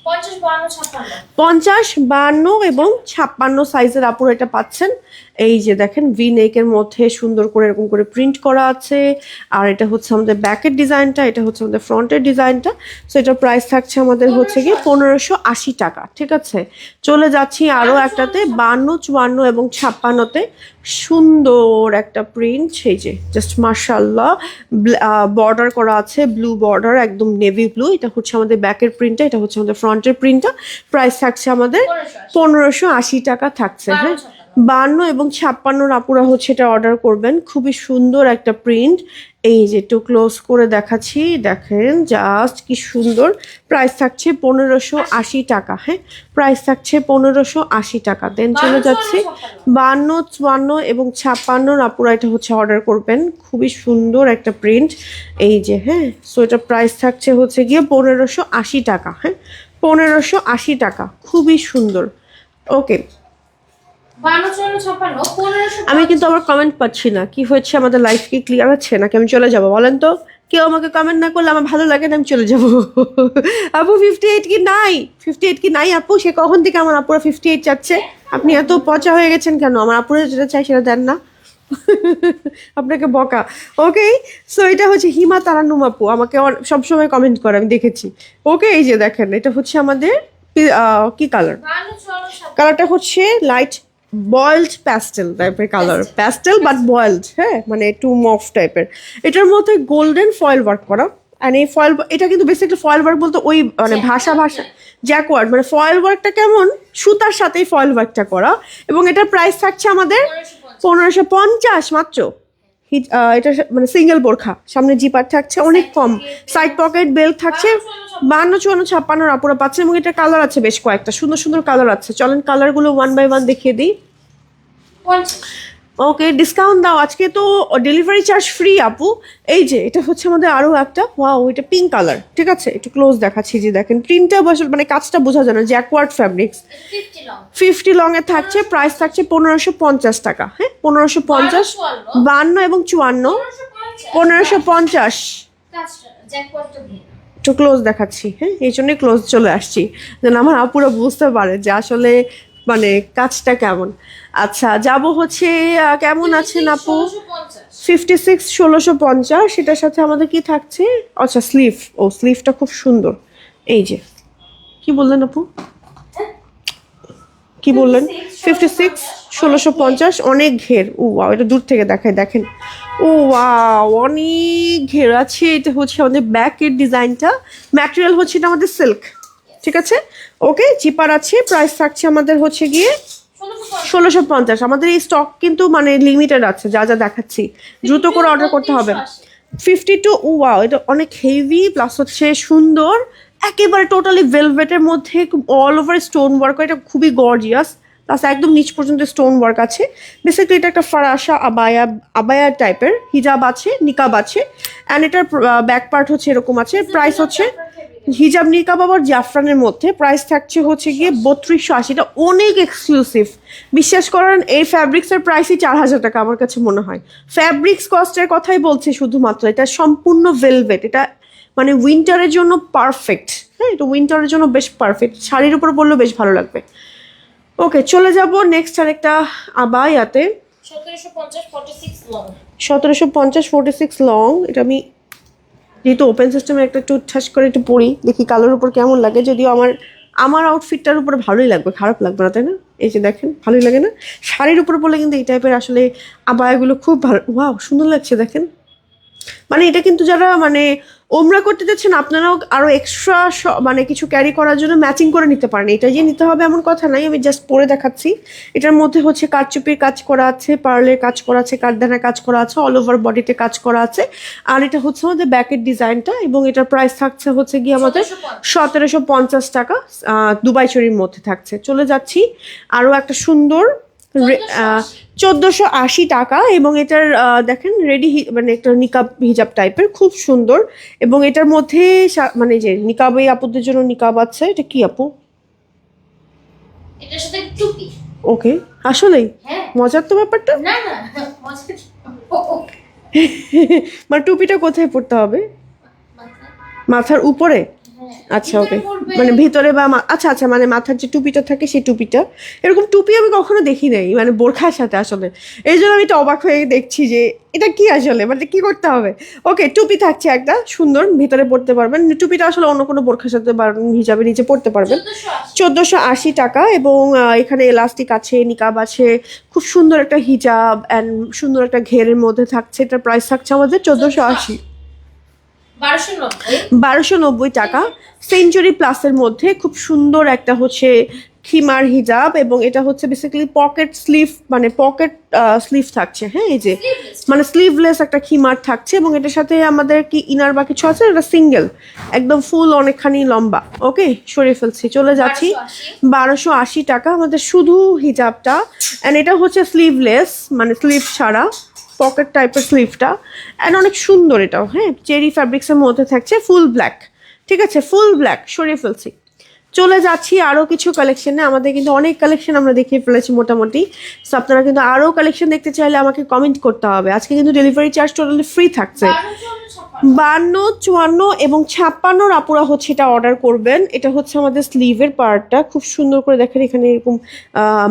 50, 52, 56। 50, 52 এবং 56 সাইজের আপুর এটা পাচ্ছেন। এই যে দেখেন ভি নেকের মধ্যে সুন্দর করে এরকম করে প্রিন্ট করা আছে। আর এটা হচ্ছে আমাদের ব্যাকের ডিজাইনটা, এটা হচ্ছে আমাদের ফ্রন্টের ডিজাইনটা। সো এটার প্রাইস থাকছে আমাদের হচ্ছে গিয়ে 1580 টাকা। ঠিক আছে, চলে যাচ্ছি আরও একটাতে 52, 54 এবং 56তে সুন্দর একটা প্রিন্ট। সেই যে জাস্ট মাশাআল্লাহ, বর্ডার করা আছে, ব্লু বর্ডার, একদম নেভি ব্লু। এটা হচ্ছে আমাদের ব্যাকের প্রিন্টটা, এটা হচ্ছে আমাদের ফ্রন্টের প্রিন্টটা। প্রাইস থাকছে আমাদের 1580 টাকা থাকছে। হ্যাঁ, 52 এবং 56 আপুরা হচ্ছে এটা অর্ডার করবেন। খুবই সুন্দর একটা প্রিন্ট। এই যে একটু ক্লোজ করে দেখাচ্ছি, দেখেন জাস্ট কি সুন্দর। প্রাইস থাকছে 1580 টাকা। হ্যাঁ, প্রাইস থাকছে 1580 টাকা। দেন চলে যাচ্ছে 52, 54 এবং 56 আপুরা এটা হচ্ছে অর্ডার করবেন। খুবই সুন্দর একটা প্রিন্ট। এই যে হ্যাঁ, সো এটা প্রাইস থাকছে হচ্ছে গিয়ে 1580 টাকা। হ্যাঁ, 1580 টাকা, খুবই সুন্দর। ওকে, 52, 54, 1500। আমি কিন্তু আবার কমেন্ট পাচ্ছি না, কি হয়েছে? আমাদের লাইফ কি ক্লিয়ার আছে নাকি আমি চলে যাব? বলেন তো, কেউ আমাকে কমেন্ট না করলে আমার ভালো লাগে না, আমি চলে যাব। আপু 58 কি নাই? 58 কি নাই আপু? সে কখন থেকে আমার আপুরা 58 চাচ্ছে? আপনি এত পচা হয়ে গেছেন কেন? আমার আপুরা যেটা চাই সেটা দেন না। আপনাকে বকা। ওকে, সো এটা হচ্ছে হিমা তারান্নুম আপু আমাকে সবসময় কমেন্ট করে, আমি দেখেছি। ওকে, এই যে দেখেন এটা হচ্ছে আমাদের কি কালার? 52, 54, 56। কালারটা হচ্ছে লাইট বয়েলড প্যাস্টেল টাইপের কালার, প্যাস্টেল বাট বয়েলড। হ্যাঁ, মানে একটু মফ টাইপের। এটার মধ্যে গোল্ডেন ফয়েল ওয়ার্ক করা। অ্যান্ড এই ফয়েল, এটা কিন্তু বেসিক্যালি ফয়েল ওয়ার্ক বলতে ওই মানে ভাষা জ্যাকওয়ার্ড, মানে ফয়েল ওয়ার্কটা কেমন সুতার সাথেই ফয়েল ওয়ার্কটা করা। এবং এটার প্রাইস থাকছে আমাদের 1550 মাত্র। এটা মানে সিঙ্গেল বোরখা, সামনে জিপার থাকছে, অনেক কম। সাইড পকেট বেল্ট থাকছে। 52, 54, 56 আপুরা পাচ্ছে। এবং এটা কালার আছে বেশ কয়েকটা, সুন্দর সুন্দর কালার আছে। চলেন কালারগুলো 1 বাই 1 দেখিয়ে দিই। 50। ওকে, ডিসকাউন্ট দাও আজকে তো, ডেলিভারি চার্জ ফ্রি আপু। এই যে এটা হচ্ছে আমাদের আরও একটা, ওয়াও এটা পিঙ্ক কালার। ঠিক আছে, একটু ক্লোজ দেখাচ্ছি। যে দেখেন প্রিন্টটা বসে মানে কাজটা বোঝা যায় না। Jacquard fabrics 50 long। 50 লং এ থাকছে। প্রাইস থাকছে 1550 টাকা। হ্যাঁ, 1550, 52 এবং 54, 1550। কাজটা জ্যাকপটটা দিয়ে। একটু ক্লোজ দেখাচ্ছি। হ্যাঁ, এই জন্যই ক্লোজ চলে আসছি, যেন আমার আপুরা বুঝতে পারে যে আসলে মানে কাজটা কেমন। আচ্ছা, যাব হচ্ছে কেমন আছেন আপু? 1650। 56, 1650। সেটার সাথে আমাদের কি থাকছে? আচ্ছা স্লিভ। ও, স্লিভটা খুব সুন্দর। এই যে কি বললেন আপু, কি বললেন? 56, 1650, অনেক ঘের। ও ওয়াও, এটা দূর থেকে দেখায়, দেখেন। ও ওয়াও, অনেক ঘের আছে। এটা হচ্ছে আমাদের ব্যাকের ডিজাইনটা। ম্যাটেরিয়াল হচ্ছে এটা আমাদের সিল্ক। ঠিক আছে, ওকে, জিপার আছে। প্রাইস থাকছে আমাদের হচ্ছে গিয়ে 1650। আমাদের এই স্টক কিন্তু মানে লিমিটেড আছে, যা যা দেখাচ্ছি দ্রুত করে অর্ডার করতে হবে। 52, ওয়াও এটা অনেক হেভি, প্লাস হচ্ছে সুন্দর, একেবারে টোটালি ভেলভেটের মধ্যে অল ওভার স্টোন ওয়ার্ক। এটা খুবই গর্জিয়াস, প্লাস একদম নিচ পর্যন্ত স্টোন ওয়ার্ক আছে। বেসিক্যালি এটা একটা ফারাসা আবায়া টাইপের হিজাব আছে, নিকাব আছে। অ্যান্ড এটার ব্যাক পার্ট হচ্ছে এরকম আছে। প্রাইস হচ্ছে হিজাব নিকাব আবার জাফরানের মধ্যে। প্রাইস থাকছে হচ্ছে গিয়ে 3280। এটা অনেক এক্সক্লুসিভ, বিশ্বাস করেন। এই ফ্যাব্রিক্সের প্রাইসই 4000 টাকা আমার কাছে মনে হয়। ফ্যাব্রিক্স কস্টের কথাই বলছি শুধুমাত্র। এটা সম্পূর্ণ ভেলভেট, এটা মানে উইন্টারের জন্য পারফেক্ট। হ্যাঁ, এটা উইন্টারের জন্য বেশ পারফেক্ট, শাড়ির উপর পরলেও বেশ ভালো লাগবে। ওকে, চলে যাব নেক্সট আরেকটা আবায়াতে। 1750, 46 long। 1750, 46 লং। এটা আমি যেহেতু ওপেন সিস্টেমে একটু ঠাস করে একটু পরি, দেখি কালোর উপর কেমন লাগে। যদিও আমার আউটফিটটার উপরে ভালোই লাগবে, খারাপ লাগবে না, তাই না? এই যে দেখেন, ভালোই লাগে না? শাড়ির উপরে পরলে কিন্তু এই টাইপের আসলে আবায়াগুলো খুব ভালো। ওয়াও, সুন্দর লাগছে দেখেন। মানে এটা কিন্তু যারা মানে ওমরা করতে যাচ্ছেন আপনারাও আরো এক্সট্রা মানে কিছু ক্যারি করার জন্য ম্যাচিং করে নিতে পারেন। এটা যে নিতে হবে এমন কথা নাই, আমি জাস্ট পরে দেখাচ্ছি। এটার মধ্যে হচ্ছে কারচুপির কাজ করা আছে, পার্লের কাজ করা আছে, কাঠদানার কাজ করা আছে, অল ওভার বডিতে কাজ করা আছে। আর এটা হচ্ছে আমাদের ব্যাকের ডিজাইনটা, এবং এটার প্রাইস থাকছে হচ্ছে গিয়ে আমাদের 1750 টাকা, দুবাই চুরির মধ্যে থাকছে। চলে যাচ্ছি আরো একটা সুন্দর 1480 টাকা, এবং এটার দেখেন রেডি মানে একটা নিকাব হিজাব টাইপের, খুব সুন্দর। এবং এটার মধ্যে মানে যে নিকাব, এই আপুদের জন্য নিকাব আছে। এটা কি আপু? এটার সাথে টুপি। ওকে, আসলেই হ্যাঁ, মজার তো ব্যাপারটা। না না মজা কি? মানে টুপিটা কোথায় পড়তে হবে? মাথার উপরে? আচ্ছা, ওকে। মানে ভিতরে বা আচ্ছা আচ্ছা, মানে মাথার যে টুপিটা থাকে সেই টুপিটা। এরকম টুপি আমি কখনো দেখি নাই, মানে বোরখার সাথে আসলে। এই জন্য আমি তো অবাক হয়ে দেখছি যে এটা কি আসলে, মানে কি করতে হবে। ওকে, টুপি থাকছে একটা সুন্দর, ভিতরে পড়তে পারবেন। টুপিটা আসলে অন্য কোনো বোরখার সাথে বা হিজাবে নিচে পড়তে পারবেন। 1480 টাকা, এবং এখানে এলাস্টিক আছে, নিকাব আছে, খুব সুন্দর একটা হিজাব অ্যান্ড সুন্দর একটা ঘেরের মধ্যে থাকছে। এটার প্রাইস থাকছে আমাদের 1480, 1290 টাকা। সেঞ্চুরি প্লাসের মধ্যে খুব সুন্দর একটা হচ্ছে খিমার হিজাব, এবং এটা হচ্ছে বেসিক্যালি পকেট স্লিভ, মানে পকেট স্লিভ থাকছে। হ্যাঁ, এই যে মানে স্লিভলেস একটা খিমার থাকছে, এবং এটার সাথে আমাদের কি ইনার বা কিছু আছে, এটা সিঙ্গেল, একদম ফুল অনেকখানি লম্বা। ওকে, সরিয়ে ফেলছি, চলে যাচ্ছি 1280 টাকা আমাদের শুধু হিজাবটা। অ্যান্ড এটা হচ্ছে স্লিভলেস, মানে স্লিভ ছাড়া পকেট টাইপের স্লিভটা, অ্যান্ড অনেক সুন্দর এটাও। হ্যাঁ, চেরি ফ্যাব্রিক্সের মধ্যে থাকছে, ফুল ব্ল্যাক। ঠিক আছে, ফুল ব্ল্যাক, সরিয়ে ফেলছি। চলে যাচ্ছি আরও কিছু কালেকশনে। আমাদের কিন্তু অনেক কালেকশন আমরা দেখিয়ে ফেলেছি মোটামুটি। সো আপনারা কিন্তু আরও কালেকশন দেখতে চাইলে আমাকে কমেন্ট করতে হবে। আজকে কিন্তু ডেলিভারি চার্জ টোটালি ফ্রি থাকছে। 52, 54 এবং 56 আপুরা হচ্ছে এটা অর্ডার করবেন। এটা হচ্ছে আমাদের স্লিভের পার্টটা, খুব সুন্দর করে দেখেন। এখানে এরকম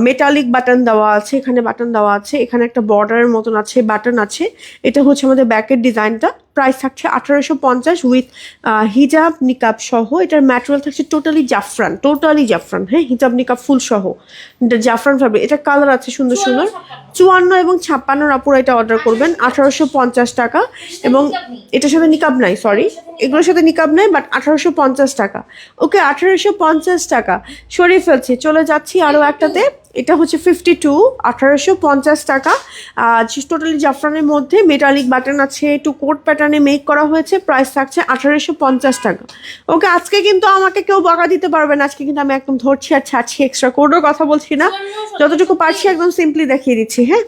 মেটালিক বাটন দেওয়া আছে, এখানে বাটন দেওয়া আছে, এখানে একটা বর্ডারের মতন আছে, বাটন আছে। এটা হচ্ছে আমাদের ব্যাকের ডিজাইনটা। প্রাইস থাকছে 1850 উইথ হিজাব নিকাব সহ। এটার ম্যাটেরিয়াল থাকছে টোটালি জাফরান। হ্যাঁ, হিজাব নিকাব ফুল সহ জাফরান ফ্যাব্রিক। এটা কালার আছে সুন্দর সুন্দর। 54 এবং 56 আপুরা এটা অর্ডার করবেন 1850 টাকা, এবং এটার সাথে নিকাব নাই, সরি, এগুলোর সাথে নিকাব নাই, বাট 1850 টাকা। ওকে, 1850 টাকা, সরিয়ে ফেলছি। চলে যাচ্ছি আরও একটাতে। এটা হচ্ছে 52, 1850 টাকা। টোটালি জাফরানের মধ্যে মেটালিক বাটন আছে, একটু কোট প্যাটার্নে মেক করা হয়েছে। প্রাইস থাকছে 1850 টাকা। ওকে, আজকে কিন্তু আমাকে কেউ বকা দিতে পারবে না। আজকে কিন্তু আমি একদম ধরছি আর ছাড়ছি, এক্সট্রা কোডও কথা বলছি না, যতটুকু পারছি একদম সিম্পলি দেখিয়ে দিচ্ছি। হ্যাঁ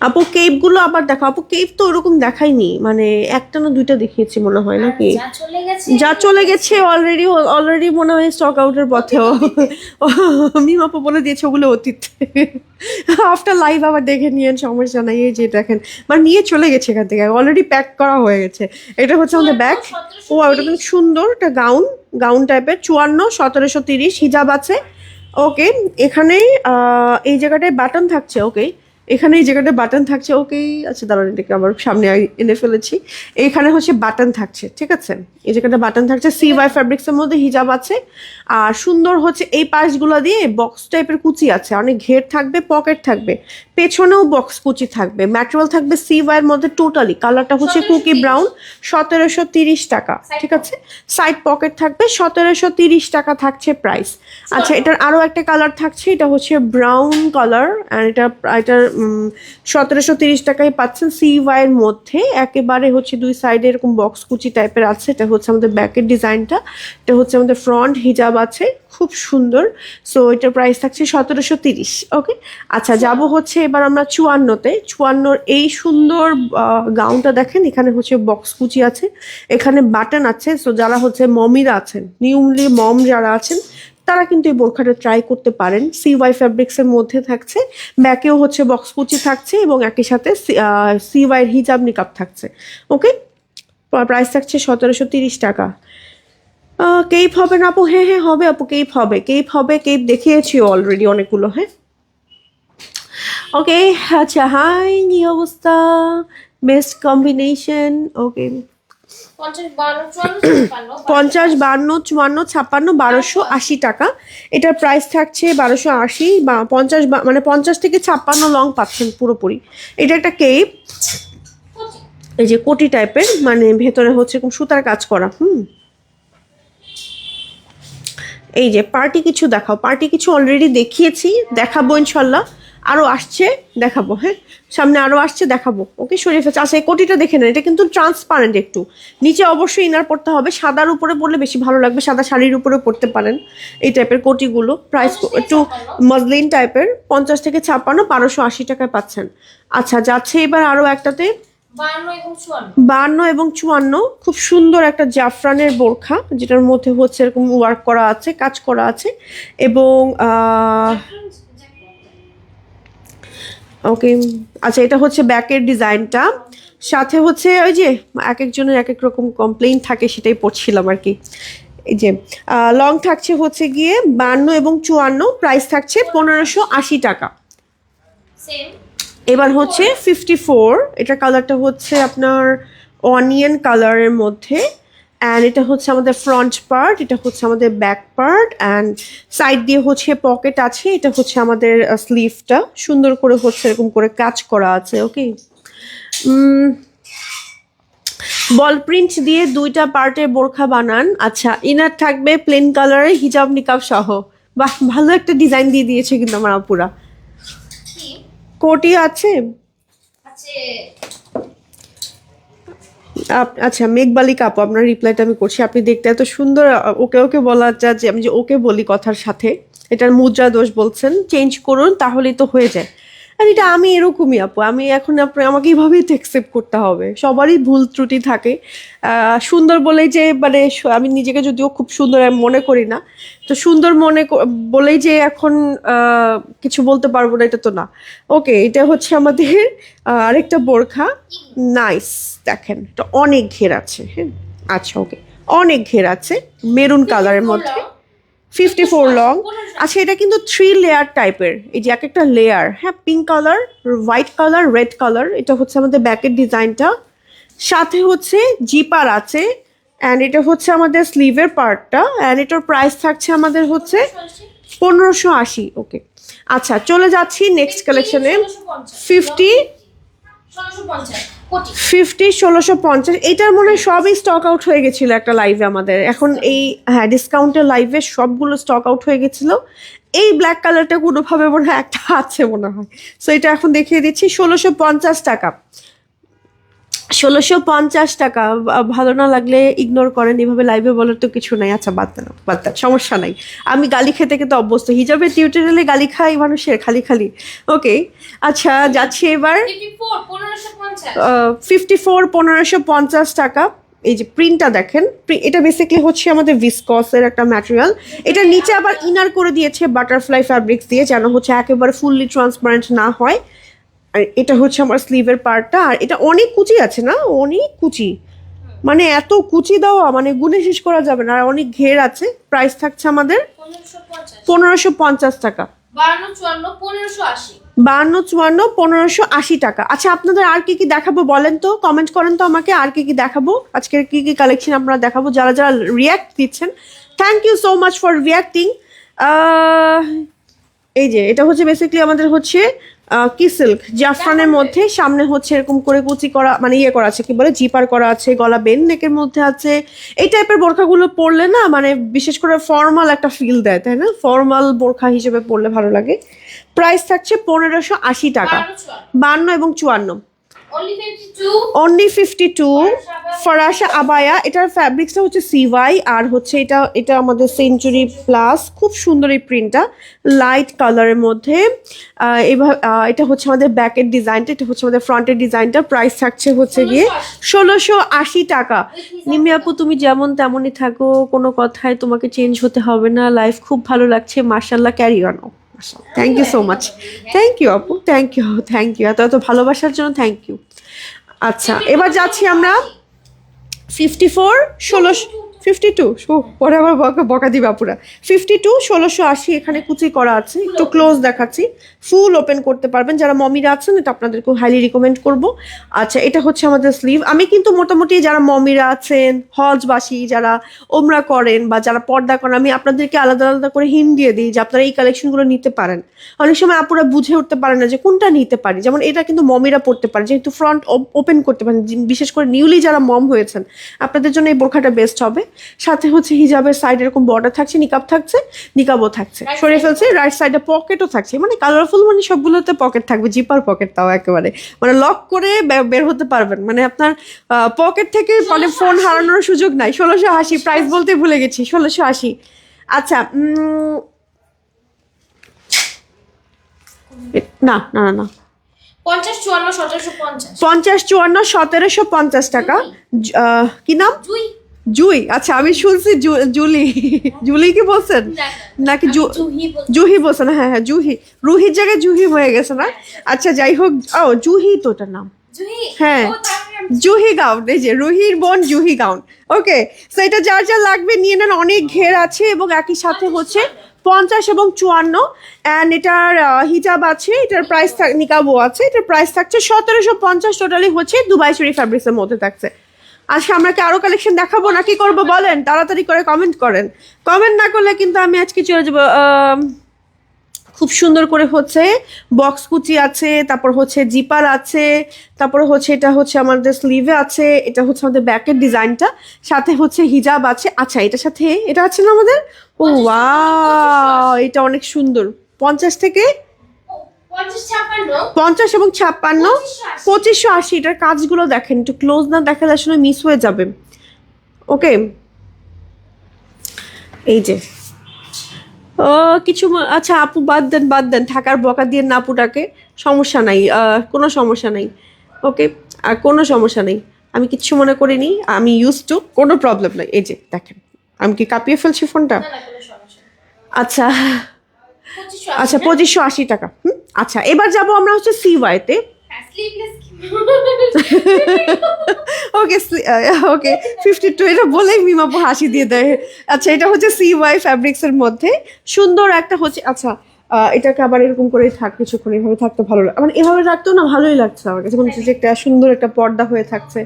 আপু, কেপগুলো আবার দেখো। আপু, কেপ তো ওরকম দেখাইনি, মানে একটা না দুইটা দেখিয়েছি মনে হয়, নাকি? যা চলে গেছে অলরেডি মনে হয় স্টক আউটের পথেও। মিম আপু বলে দিয়েছে ওগুলো অতীত। আফটার লাইভ আবার দেখে নিয়েন, সমস্যা নাই। এই যে দেখেন, মানে নিয়ে চলে গেছে এখান থেকে, অলরেডি প্যাক করা হয়ে গেছে। এটা হচ্ছে আমাদের ব্যাগ। ও, ওটা কিন্তু সুন্দর একটা গাউন টাইপের। 54, 1730 হিজাব আছে। ওকে, এখানে এই জায়গাটায় বাটন থাকছে। ওকে, এখানে এই জায়গাটা বাটন থাকছে। ওকে, আচ্ছা দাঁড়ান, এটাকে আবার সামনে এনে ফেলেছি। এইখানে হচ্ছে বাটন থাকছে, ঠিক আছে, এই জায়গাটা বাটন থাকছে। CY ফ্যাব্রিক্সের মধ্যে হিজাব আছে। আর সুন্দর হচ্ছে এই পাশগুলো দিয়ে বক্স টাইপের কুচি আছে, অনেক ঘের থাকবে, পকেট থাকবে, পেছনেও বক্স কুচি থাকবে। ম্যাটেরিয়াল থাকবে CY এর মধ্যে টোটালি। কালারটা হচ্ছে কুকি ব্রাউন, 1730 টাকা। ঠিক আছে, সাইড পকেট থাকবে, 1730 টাকা থাকছে প্রাইস। আচ্ছা, এটার আরও একটা কালার থাকছে, এটা হচ্ছে ব্রাউন কালার, আর এটার 1730 টাকায় পাচ্ছেন CY এর মধ্যে। একেবারে হচ্ছে দুই সাইডে এরকম বক্স কুচি টাইপের আছে। এটা হচ্ছে আমাদের ব্যাকের ডিজাইনটা। এটা হচ্ছে আমাদের ফ্রন্ট হিজাব আছে, খুব সুন্দর। সো এটার প্রাইস থাকছে 1730। ওকে, আচ্ছা যাব হচ্ছে এবার আমরা 54-তে। 54-র এই সুন্দর গাউনটা দেখেন, এখানে হচ্ছে বক্স কুচি আছে, এখানে বাটন আছে। সো যারা হচ্ছে মমিরা আছেন, নিউলি মম যারা আছেন, তারা কিন্তু এই বোরখাটা ট্রাই করতে পারেন। CY ফ্যাব্রিক্সের মধ্যে থাকছে, ব্যাকেও হচ্ছে বক্স কুচি থাকছে, এবং একই সাথে CY এর হিজাব নিকাব থাকছে। ওকে, প্রাইস থাকছে 1730 টাকা। কেপ হবে না আপু? হ্যাঁ হ্যাঁ হবে আপু, কেপ হবে, কেপ দেখিয়েছি অলরেডি অনেকগুলো। হ্যাঁ, ওকে। আচ্ছা, হাই, কি অবস্থা? Best combination. ওকে, 50, 52, 50, 52, 54, 56, 1280 টাকা। এটার প্রাইস থাকছে 1280 বা 50, মানে 50 থেকে 56 লং পাচ্ছেন পুরোপুরি। এটা একটা কেপ, এই যে কোটি টাইপের, মানে ভেতরে হচ্ছে এরকম সুতার কাজ করা। এই যে পার্টি কিছু দেখাও। পার্টি কিছু অলরেডি দেখিয়েছি, দেখাবো ইনশাল্লাহ, আরো আসছে দেখাবো। হ্যাঁ, সামনে আরো আসছে দেখাবো। ওকে শরীফা, আচ্ছা এই কোটিটা দেখে নেন, এটা কিন্তু ট্রান্সপারেন্ট একটু, নিচে অবশ্যই ইনার পড়তে হবে, সাদার উপরে পড়লে বেশি ভালো লাগবে, সাদা শাড়ির উপরে পড়তে পারেন এই টাইপের কোটিগুলো। প্রাইস একটু মসলিন টাইপের, 50 থেকে 56, 1280 টাকায় পাচ্ছেন। আচ্ছা যাচ্ছে এবার আরো একটাতে, 52 এবং 54, খুব সুন্দর একটা জাফরানের বোরখা, যেটার মধ্যে হচ্ছে এরকম ওয়ার্ক করা আছে, কাজ করা আছে, এবং ওকে আচ্ছা এটা হচ্ছে ব্যাকের ডিজাইনটা, সাথে হচ্ছে ওই যে এক একজনের এক এক রকম কমপ্লেইন থাকে, সেটাই পড়ছিলাম আর কি। এই যে লং থাকছে হচ্ছে গিয়ে 52 এবং 54, প্রাইস থাকছে 1580 টাকা। এবার হচ্ছে 54, এটা কালারটা হচ্ছে আপনার অনিয়ন কালারের মধ্যে, অ্যান্ড এটা হচ্ছে আমাদের ফ্রন্ট পার্ট, এটা হচ্ছে আমাদের ব্যাক পার্ট, অ্যান্ড সাইড দিয়ে হচ্ছে পকেট আছে, এটা হচ্ছে আমাদের স্লিভটা সুন্দর করে হচ্ছে এরকম করে কাজ করা আছে। ওকে, বল প্রিন্ট দিয়ে 2টা পার্টের বোরখা বানান। আচ্ছা ইনার থাকবে প্লেন কালারের, হিজাব নিকাব সহ। বাহ, ভালো একটা ডিজাইন দিয়ে দিয়েছে কিন্তু আমার আপুরা। কোটি আছে। আচ্ছা মেঘবালিক আপু, আপনার রিপ্লাইটা আমি করছি, আপনি দেখতে এত সুন্দর, ওকে ওকে বলা যায় যে আমি যে ওকে বলি কথার সাথে, এটার মুদ্রা দোষ বলছেন, চেঞ্জ করুন তাহলেই তো হয়ে যায়। আর এটা আমি এরকমই আপু, আমি এখন আমাকে এইভাবেই তো অ্যাকসেপ্ট করতে হবে, সবারই ভুল ত্রুটি থাকে। সুন্দর বলেই যে মানে আমি নিজেকে যদিও খুব সুন্দর আমি মনে করি না, তো সুন্দর বলেই যে এখন কিছু বলতে পারবো না, এটা তো না। ওকে, এটা হচ্ছে আমাদের আরেকটা বোরখা, নাইস, দেখেন এটা অনেক ঘের আছে। হ্যাঁ আচ্ছা ওকে, অনেক ঘের আছে, মেরুন কালারের মধ্যে, 54 লং। আচ্ছা এটা কিন্তু 3 লেয়ার টাইপের, এই যে এক একটা লেয়ার। হ্যাঁ, pink colour, white colour, red colour, এটা হচ্ছে আমাদের ব্যাকের ডিজাইনটা, সাথে হচ্ছে জিপার আছে, অ্যান্ড এটা হচ্ছে আমাদের স্লিভের পার্টটা, অ্যান্ড এটার প্রাইস থাকছে আমাদের হচ্ছে 1580। ওকে আচ্ছা চলে যাচ্ছি নেক্সট কালেকশনে। 1650, এটার মনে হয় সবই স্টক আউট হয়ে গেছিল একটা লাইভে আমাদের, এখন এই হ্যাঁ ডিসকাউন্টের লাইভে সবগুলো স্টক আউট হয়ে গেছিল। এই ব্ল্যাক কালারটা কোনোভাবে মনে হয় একটা আছে মনে হয়, সো এটা এখন দেখিয়ে দিচ্ছি। 1650 টাকা, 1650 টাকা। ভালো না লাগলে ইগনোর করেন, এভাবে লাইভে বলার তো কিছু নাই। আচ্ছা বাদ দেন, সমস্যা নাই, আমি গালি খেতে খেতে অভ্যস্ত, হিজাবের টিউটোরিয়ালে গালি খাই মানুষের খালি খালি। ওকে আচ্ছা যাচ্ছি এবার 54, 1550 টাকা। এই যে প্রিন্টটা দেখেন, এটা বেসিক্যালি হচ্ছে আমাদের ভিসকসের একটা ম্যাটেরিয়াল, এটা নিচে আবার ইনার করে দিয়েছে বাটারফ্লাই ফ্যাব্রিক্স দিয়ে, যেন হচ্ছে একেবারে ফুললি ট্রান্সপারেন্ট না হয়। আর এটা হচ্ছে আমার স্লিভের পার্টটা, আর এটা অনেক কুচি আছে না, অনেক কুচি, মানে এত কুচি দেওয়া মানে গুনে শেষ করা যাবে না, আর অনেক ঘের আছে। প্রাইস থাকছে আমাদের 1550 টাকা। 52, 54, 1580 টাকা। আচ্ছা আপনাদের আর কি কি দেখাবো বলেন তো, কমেন্ট করেন তো আমাকে, আর কি কি দেখাবো, আজকের কি কি কালেকশন আপনারা দেখাবো। যারা যারা রিয়াক্ট দিচ্ছেন, thank you so much for reacting. এই যে এটা হচ্ছে বেসিক্যালি আমাদের হচ্ছে কি সিল্ক জাফরানের মধ্যে, সামনে হচ্ছে এরকম করে কুচি করা, মানে ইয়ে করা আছে, কি বলে জিপার করা আছে, গলা বেন নেকের মধ্যে আছে। এই টাইপের বোরখাগুলো পরলে না মানে বিশেষ করে ফর্মাল একটা ফিল দেয়, তাই না, ফর্মাল বোরখা হিসেবে পরলে ভালো লাগে। প্রাইস থাকছে 1580 টাকা, 52 এবং 54, অনলি 52। ফরাসা আবায়া, এটার ফ্যাব্রিক্সটা হচ্ছে সিওয়াই, আর হচ্ছে এটা আমাদের সেঞ্চুরি প্লাস, খুব সুন্দর এই প্রিন্টটা, লাইট কালারের মধ্যে। এবার এটা হচ্ছে আমাদের ব্যাকের ডিজাইনটা, এটা হচ্ছে আমাদের ফ্রন্টের ডিজাইনটা। প্রাইস থাকছে হচ্ছে গিয়ে 1680 টাকা। নিমি আপু তুমি যেমন তেমনই থাকো, কোনো কথায় তোমাকে চেঞ্জ হতে হবে না, লাইফ খুব ভালো লাগছে, মার্শাল্লাহ, carry on. Thank you so much, thank you আপু, থ্যাংক ইউ এত ভালোবাসার জন্য, থ্যাংক ইউ। আচ্ছা এবার যাচ্ছি আমরা 54, 52 পরে আবার বকা দিবে আপুরা। 52 1680 এখানে কুচি করা আছে, একটু ক্লোজ দেখাচ্ছি, ফুল ওপেন করতে পারবেন যারা মমিরা আছেন, এটা আপনাদেরকে হাইলি রিকমেন্ড করব। আচ্ছা এটা হচ্ছে আমাদের স্লিভ। আমি কিন্তু মোটামুটি যারা মমিরা আছেন, হজবাসী যারা ওমরা করেন বা যারা পর্দা করেন, আমি আপনাদেরকে আলাদা আলাদা করে হিন্ট দিয়ে দিই যে আপনারা এই কালেকশনগুলো নিতে পারেন। অনেক সময় আপুরা বুঝে উঠতে পারে না যে কোনটা নিতে পারি, যেমন এটা কিন্তু মমিরা পড়তে পারে যেহেতু ফ্রন্ট ওপেন করতে পারেন, বিশেষ করে নিউলি যারা মম হয়েছেন আপনাদের জন্য এই বোরখাটা বেস্ট হবে। সাথে হচ্ছে হিজাবের সাইড এরকম বর্ডার থাকছে, নিকাব থাকছে, নিকাবও থাকছে, সরিয়ে ফেলছে, রাইট সাইডে পকেটও থাকছে, মানে কালারফুল, মানে সবগুলোতে পকেট থাকবে, জিপার পকেট, তাও একেবারে মানে লক করে বের হতে পারবেন, মানে আপনার পকেট থেকে মানে ফোন হারানোর সুযোগ নাই। 1680 প্রাইস বলতে ভুলে গেছি, 1680। আচ্ছা না না না না 50 54 1750 50 54 1750 টাকা। কি নাম? জুই। জুই, আচ্ছা আমি শুনছি জুলি, জুলি কি বলছেন নাকি জুহি বলছি। জুহি বলছেন? হ্যাঁ হ্যাঁ জুহি, রুহির জায়গায় জুহি হয়ে গেছে না? আচ্ছা যাই হোক, ও জুহি তো ওটার নাম। জুহি। হ্যাঁ ও তারপরে আমি জুহি গাউন, এই যে রুহির বোন জুহি গাউন। ওকে, সো এটা যার যা লাগবে নিয়ে নেন, অনেক ঘের আছে এবং একই সাথে হচ্ছে 50 এবং 54 অ্যান্ড এটার হিজাব আছে, এটার প্রাইস নিকাবও আছে, এটার প্রাইস থাকছে 1750, টোটালি হচ্ছে দুবাই শরীফ ফ্যাব্রিক্সের মধ্যে থাকছে। আজকে আমরা কি আরো কালেকশন দেখাবো না কি করবো বলেন? তাড়াতাড়ি করে কমেন্ট করেন, কমেন্ট না করলে কিন্তু আমি আজকে চলে যাবো। খুব সুন্দর করে হচ্ছে বক্স কুচি আছে, তারপর হচ্ছে জিপার আছে, তারপর হচ্ছে এটা হচ্ছে আমাদের স্লিভে আছে, এটা হচ্ছে আমাদের ব্যাকের ডিজাইনটা, সাথে হচ্ছে হিজাব আছে। আচ্ছা এটার সাথে এটা আছে না আমাদের, ও ওয়াও এটা অনেক সুন্দর। 50 থেকে 50 56 50 এবং 56 2580, এটার কাজগুলো দেখেন, একটু ক্লোজ না দেখালে আসলে মিস হয়ে যাবে। ওকে এই যে কিছু আচ্ছা আপু বাদ দেন থাকার বকা দিয়ে না আপুটাকে, সমস্যা নাই, কোনো সমস্যা নাই। ওকে আর কোনো সমস্যা নেই, আমি কিচ্ছু মনে করিনি, আমি ইউজ টু, কোনো প্রবলেম নাই। এই যে দেখেন আমি কি কাঁপিয়ে ফেলছি ফোনটা? না না কোনো সমস্যা নেই। আচ্ছা 2580 আচ্ছা 2580 টাকা। আচ্ছা এবার যাব আমরা হচ্ছে সিওয়াইতে। হ্যাঁ স্লিভলেস ওকে ওকে 52, এটা বলেই মিমাপু হাসি দিয়ে দেয়। আচ্ছা এটা হচ্ছে সিওয়াই ফ্যাব্রিক্স এর মধ্যে সুন্দর একটা হচ্ছে, আচ্ছা এটাকে আবার এরকম করে থাক, কিছুক্ষণ এভাবে থাকতে ভালো লাগে, মানে এভাবে রাখতেও না ভালোই লাগছে আমার কাছে, মনে হচ্ছে যে একটা সুন্দর একটা পর্দা হয়ে থাকছে।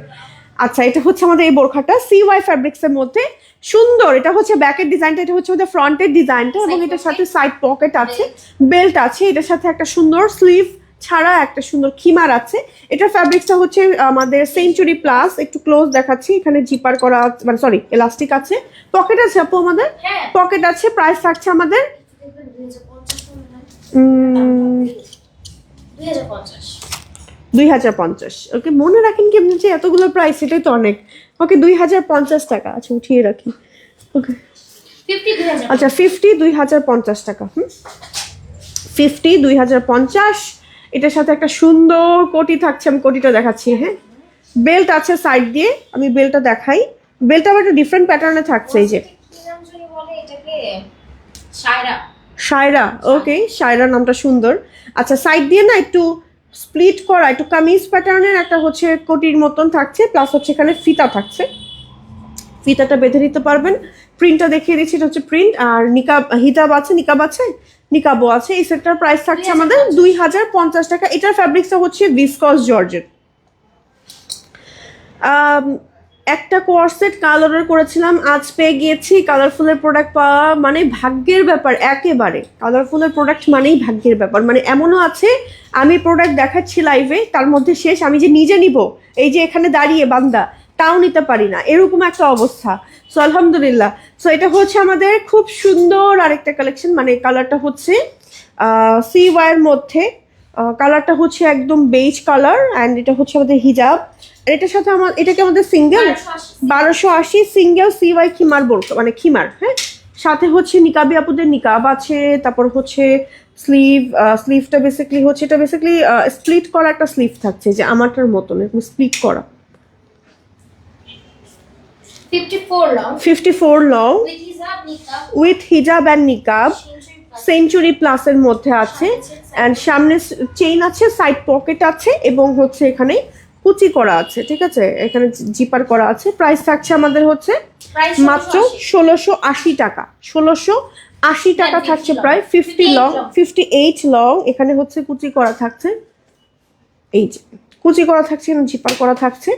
আচ্ছা এটা হচ্ছে আমাদের এই বোরখাটা সিওয়াই ফ্যাব্রিক্স এর মধ্যে সুন্দর, এটা হচ্ছে ব্যাকের ডিজাইনটা, এটা হচ্ছে আমাদের ফ্রন্টের ডিজাইনটা এবং এটার সাথে সাইড পকেট আছে, বেল্ট আছে, এটার সাথে একটা সুন্দর স্লিভ ছাড়া একটা সুন্দর খিমার আছে। এটার ফ্যাব্রিক্সটা হচ্ছে আমাদের সেঞ্চুরি প্লাস, একটু ক্লোজ দেখাচ্ছি, এখানে জিপার করা মানে সরি এলাস্টিক আছে, পকেট আছে আপু আমাদের, হ্যাঁ। পকেট আছে, প্রাইস থাকছে আমাদের 2050 2050। ওকে মনে রাখেন কি আপনি যে এতগুলো প্রাইস, এটাই তো অনেক। ওকে 2050 টাকা, আচ্ছা উঠিয়ে রাখি। ওকে 50 2000 আচ্ছা 50 2050 টাকা। 50 2050, এটার সাথে একটা সুন্দর কোটি থাকছে, আমি কোটিটা দেখাচ্ছি। হ্যাঁ বেল্ট আছে সাইড দিয়ে, আমি বেল্টটা দেখাই, বেল্টটা আবার একটা ডিফারেন্ট প্যাটার্নে থাকছে। এই যে কি নাম জানি বলে এটাকে, শায়রা। শায়রা, ওকে শায়রা নামটা সুন্দর। আচ্ছা সাইড দিয়ে না একটু স্প্লিট করা, একটু কামিজ প্যাটার্নের একটা হচ্ছে কোটির মতন থাকছে, প্লাস হচ্ছে এখানে ফিতা থাকছে, ফিতাটা বেঁধে নিতে পারবেন। প্রিন্টটা দেখিয়ে দিচ্ছি, এটা হচ্ছে প্রিন্ট, আর নিকাব হিজাব আছে, নিকাব আছে, নিকাবও আছে। এই সেটটার প্রাইস থাকছে আমাদের 2050 টাকা। এটার ফ্যাব্রিক্সটা হচ্ছে ভিসকস জর্জেট। একটা কোয়ারসেট কাল অর্ডার করেছিলাম, আজ পেয়ে গিয়েছি। কালারফুলের প্রোডাক্ট পাওয়া মানে ভাগ্যের ব্যাপার, একেবারে কালারফুলের প্রোডাক্ট মানেই ভাগ্যের ব্যাপার। মানে এমনও আছে আমি প্রোডাক্ট দেখাচ্ছি লাইভে, তার মধ্যে শেষ আমি যে নিজে নিব, এই যে এখানে দাঁড়িয়ে বান্দা, তাও নিতে পারি না, এরকম একটা অবস্থা। সো আলহামদুলিল্লাহ। সো এটা হচ্ছে আমাদের খুব সুন্দর আরেকটা কালেকশন, মানে কালারটা হচ্ছে সি ওয়াইয়ের মধ্যে, কালারটা হচ্ছে একদম বেজ কালার, অ্যান্ড এটা হচ্ছে আমাদের হিজাব, আর এটার সাথে এটাকে আমাদের সিঙ্গেল 1280 সিঙ্গেল সিওয়াই খিমার বোরকা, মানে খিমার। হ্যাঁ সাথে হচ্ছে নিকাবি আপুদের নিকাব আছে, তারপর হচ্ছে স্লিভটা বেসিক্যালি হচ্ছে, এটা বেসিক্যালি স্প্লিট করা একটা স্লিভ থাকছে, যে আমারটার মতন এরকম স্প্লিট করা। 54 লং 54 লং উইথ হিজাব অ্যান্ড নিকাব, সেঞ্চুরি প্লাসের মধ্যে আছে, অ্যান্ড সামনে চেইন আছে, সাইড পকেট আছে এবং হচ্ছে এখানে কুচি করা আছে, ঠিক আছে, এখানে জিপার করা আছে। প্রাইস থাকছে আমাদের হচ্ছে প্রাইস মাত্র 1680 টাকা। 1680 টাকা থাকছে প্রায়। 50 লং, 58 লং। এখানে হচ্ছে কুচি করা থাকছে, এই যে কুচি করা থাকছে, জিপার করা থাকছে।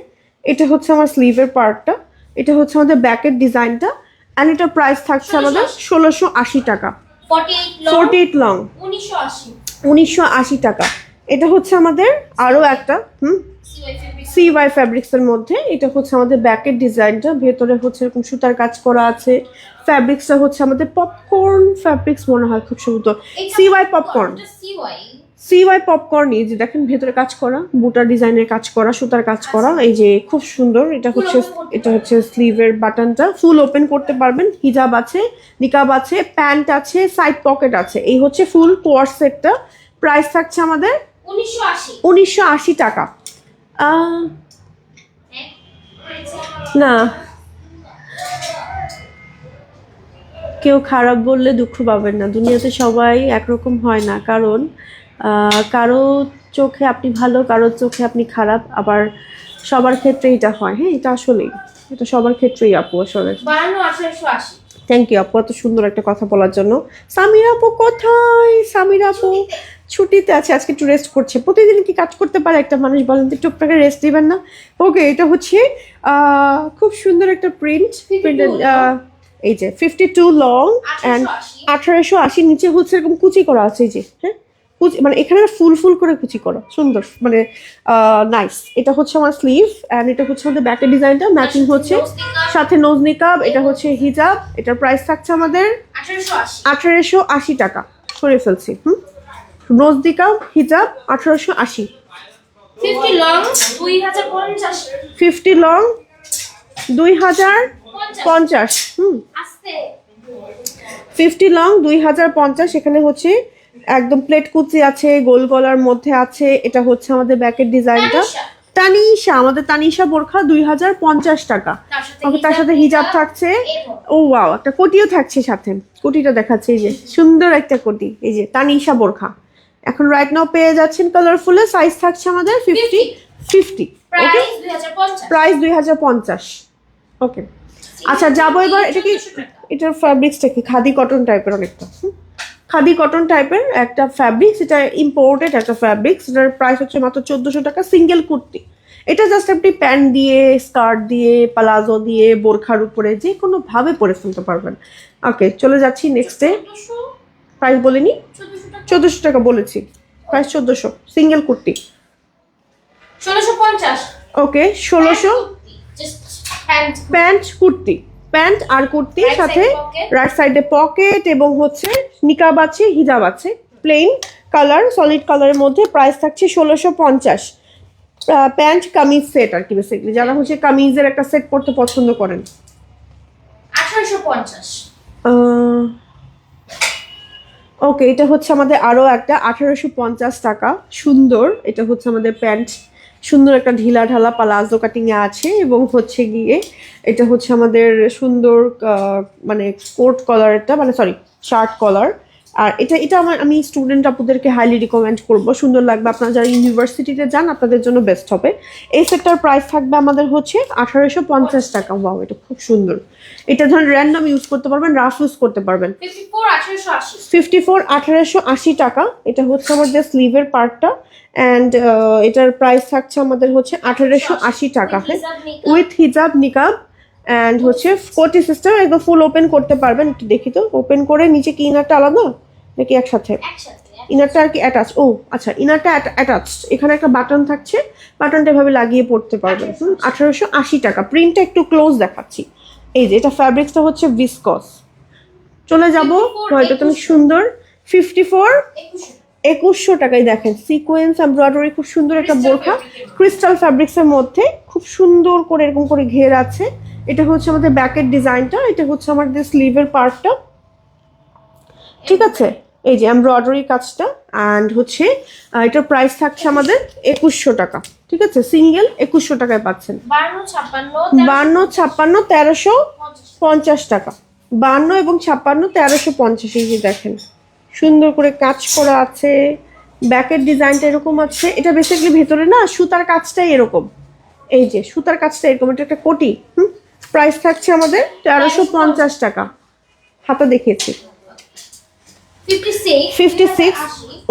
এটা হচ্ছে আমার স্লিভের পার্টটা, এটা হচ্ছে আমাদের ব্যাকের ডিজাইনটা, এন্ড এটা প্রাইস থাকছে আমাদের 1680 টাকা। 48 লং 1980 টাকা। এটা হচ্ছে আমাদের আরো একটা CY ফ্যাব্রিক্স এর মধ্যে, এটা হচ্ছে আমাদের ব্যাকের ডিজাইনটা, ভেতরে হচ্ছে এরকম সুতার কাজ করা আছে। ফ্যাব্রিক্সটা হচ্ছে আমাদের পপকর্ন ফ্যাব্রিক্স মনে হয়, খুব সুন্দর। CY popcorn, CY popcorn. এই যে দেখেন ভেতরে কাজ করা, বুটার ডিজাইনের কাজ করা, সুতার কাজ করা, এই যে খুব সুন্দর। এটা হচ্ছে স্লিভের বাটনটা, ফুল ওপেন করতে পারবেন। হিজাব আছে, নিকাব আছে, প্যান্ট আছে, সাইড পকেট আছে। এই হচ্ছে ফুল কোয়ার সেটটা। প্রাইস থাকছে আমাদের 1980 টাকা। না, কেউ খারাপ বললে দুঃখ পাবেন না, দুনিয়াতে সবাই একরকম হয় না। কারণ কারো চোখে আপনি ভালো, কারোর চোখে আপনি খারাপ, আবার সবার ক্ষেত্রে এটা হয়। হ্যাঁ, এটা আসলেই, এটা সবার ক্ষেত্রেই আপু আসলে। থ্যাংক ইউ আপু এত সুন্দর একটা কথা বলার জন্য। সামিরা আপু কোথায়? সামিরা আপু ছুটিতে আছে, আজকে একটু রেস্ট করছে। প্রতিদিন কি কাজ করতে পারে একটা মানুষ, বলেন তো? টুকটাকে রেস্ট দিবেন না? ওকে, এটা হচ্ছে খুব সুন্দর একটা প্রিন্ট। এই যে 52 লং অ্যান্ড 1880। নিচে হচ্ছে এরকম কুচি করা আছে, এই যে হ্যাঁ কুচি, মানে এখানে ফুল ফুল করে কুচি করা, সুন্দর, মানে নাইস। এটা হচ্ছে আমার স্লিভ, অ্যান্ড এটা হচ্ছে আমাদের ব্যাকের ডিজাইনটা ম্যাচিং হচ্ছে, সাথে নোজ নিকাব। এটা হচ্ছে হিজাব। এটার প্রাইস থাকছে আমাদের 1880 টাকা। সরে ফেলছি, নোজ নিকাব হিজাব 1880। 50 লং 2050। 50 লং 2050। 50 লং 2050। এখানে হচ্ছে একদম প্লেট কুচি আছে, গোল গলার মধ্যে আছে। এটা হচ্ছে আমাদের ব্যাকের ডিজাইনটা। তানিশা, আমাদের তানিশা বোরখা 2050 টাকা। তার সাথে হিজাব থাকছে। ও ওয়াও, একটা কোটিও থাকছে সাথে। কোটিটা দেখাচ্ছে, এই যে সুন্দর একটা কোটি, এই যে তানিশা বোরখা। এখন রাইট নাও পেয়ে যাচ্ছেন কালারফুল। সাইজ থাকছে আমাদের 50। ওকে, প্রাইস 2050। ওকে, আচ্ছা যাবো এবার। এটা কি, এটার ফ্যাব্রিক্সটা কি খাদি কটন টাইপের? অনেকটা খাদি কটন টাইপের একটা ফ্যাব্রিক্স। এটা ইম্পোর্টেড একটা ফ্যাব্রিক্স। এটার প্রাইস হচ্ছে মাত্র 1400 টাকা। সিঙ্গেল কুর্তি। এটা জাস্ট আপনি প্যান্ট দিয়ে, স্কার্ট দিয়ে, পালাজো দিয়ে, বোরখার উপরে যে কোনো ভাবে পরে ফেলতে পারবেন। ওকে, চলে যাচ্ছি নেক্সটে। প্রাইস বলিনি, 1400 টাকা বলেছি, প্রাইস 1400। সিঙ্গেল কুর্তি 1650। ওকে, 1600। প্যান্ট কুর্তি, প্যান্ট আর কুর্তি, সাথে রাইট সাইডে পকেট, এবং হচ্ছে নিকাব আছে, হিজাব আছে, প্লেন কালার, সলিড কালারের মধ্যে। প্রাইস থাকছে 1650। প্যান্ট কামিজ সেট আর কি, বেসিক্যালি যারা হচ্ছে কামিজের একটা সেট পরতে পছন্দ করেন। 1850। ওকে, এটা হচ্ছে আমাদের আরো একটা 1850 টাকা। সুন্দর। এটা হচ্ছে আমাদের প্যান্ট, সুন্দর একটা ঢিলা ঢালা পালাজো কাটিং এ আছে, এবং হচ্ছে গিয়ে এটা হচ্ছে আমাদের সুন্দর মানে কোট কলারটা, মানে সরি শার্ট কলার। আর এটা আমি স্টুডেন্ট আপুদেরকে হাইলি রিকমেন্ড করবো, সুন্দর লাগবে। আপনারা যারা ইউনিভার্সিটিতে যান আপনাদের জন্য বেস্ট হবে। এই সেটটার প্রাইস থাকবে আমাদের হচ্ছে 1850 টাকা। ওয়াও, এটা খুব সুন্দর। এটা ধরেন র্যান্ডম ইউজ করতে পারবেন, রাফ ইউজ করতে পারবেন। 54 1880 টাকা। এটা হচ্ছে আমাদের স্লিভের পার্টটা, অ্যান্ড এটার প্রাইস থাকছে আমাদের হচ্ছে 1880 টাকা। হ্যাঁ, উইথ হিজাব নিকাব, অ্যান্ড হচ্ছে কোটি সিস্টেম, একদম ফুল ওপেন করতে পারবেন। একটু দেখি তো, ওপেন করে নিচে কি ইনারটা আলাদা নাকি একসাথে? ইনারটা আর কি অ্যাটাচ? ও আচ্ছা, ইনারটা অ্যাটাচ। এখানে একটা বাটন থাকছে, বাটনটা এভাবে লাগিয়ে পড়তে পারবেন। 1880 টাকা। প্রিন্টটা একটু ক্লোজ দেখাচ্ছি। এই যে এটা ফ্যাব্রিক্সটা হচ্ছে ভিসকস। চলে যাব, হয়তো তুমি সুন্দর। 54 2100 টাকায়। দেখেন সিকোয়েন্স এমব্রয়ডারি, খুব সুন্দর একটা বোরখা, ক্রিস্টাল ফ্যাব্রিক্সের মধ্যে, খুব সুন্দর করে এরকম করে ঘের আছে। এটা হচ্ছে আমাদের ব্যাকের ডিজাইনটা, এটা হচ্ছে আমাদের স্লিভের পার্টটা, ঠিক আছে? এই যে এমব্রয়ডারি কাজটা, অ্যান্ড হচ্ছে এটার প্রাইস থাকছে আমাদের 2100 টাকা। ঠিক আছে, সিঙ্গেল 2100 টাকায় পাচ্ছেন। 52 56 1350 টাকা। 52 এবং 56 1350। এই যে দেখেন সুন্দর করে কাজ করা আছে, ব্যাকের ডিজাইনটা এরকম আছে। এটা বেসিক্যালি ভেতরে না সুতার কাজটাই এরকম, এই যে সুতার কাজটা এরকম। এটা একটা কোটি, প্রাইস থাকছে আমাদের 1350 টাকা। হাতা দেখিয়েছি 56।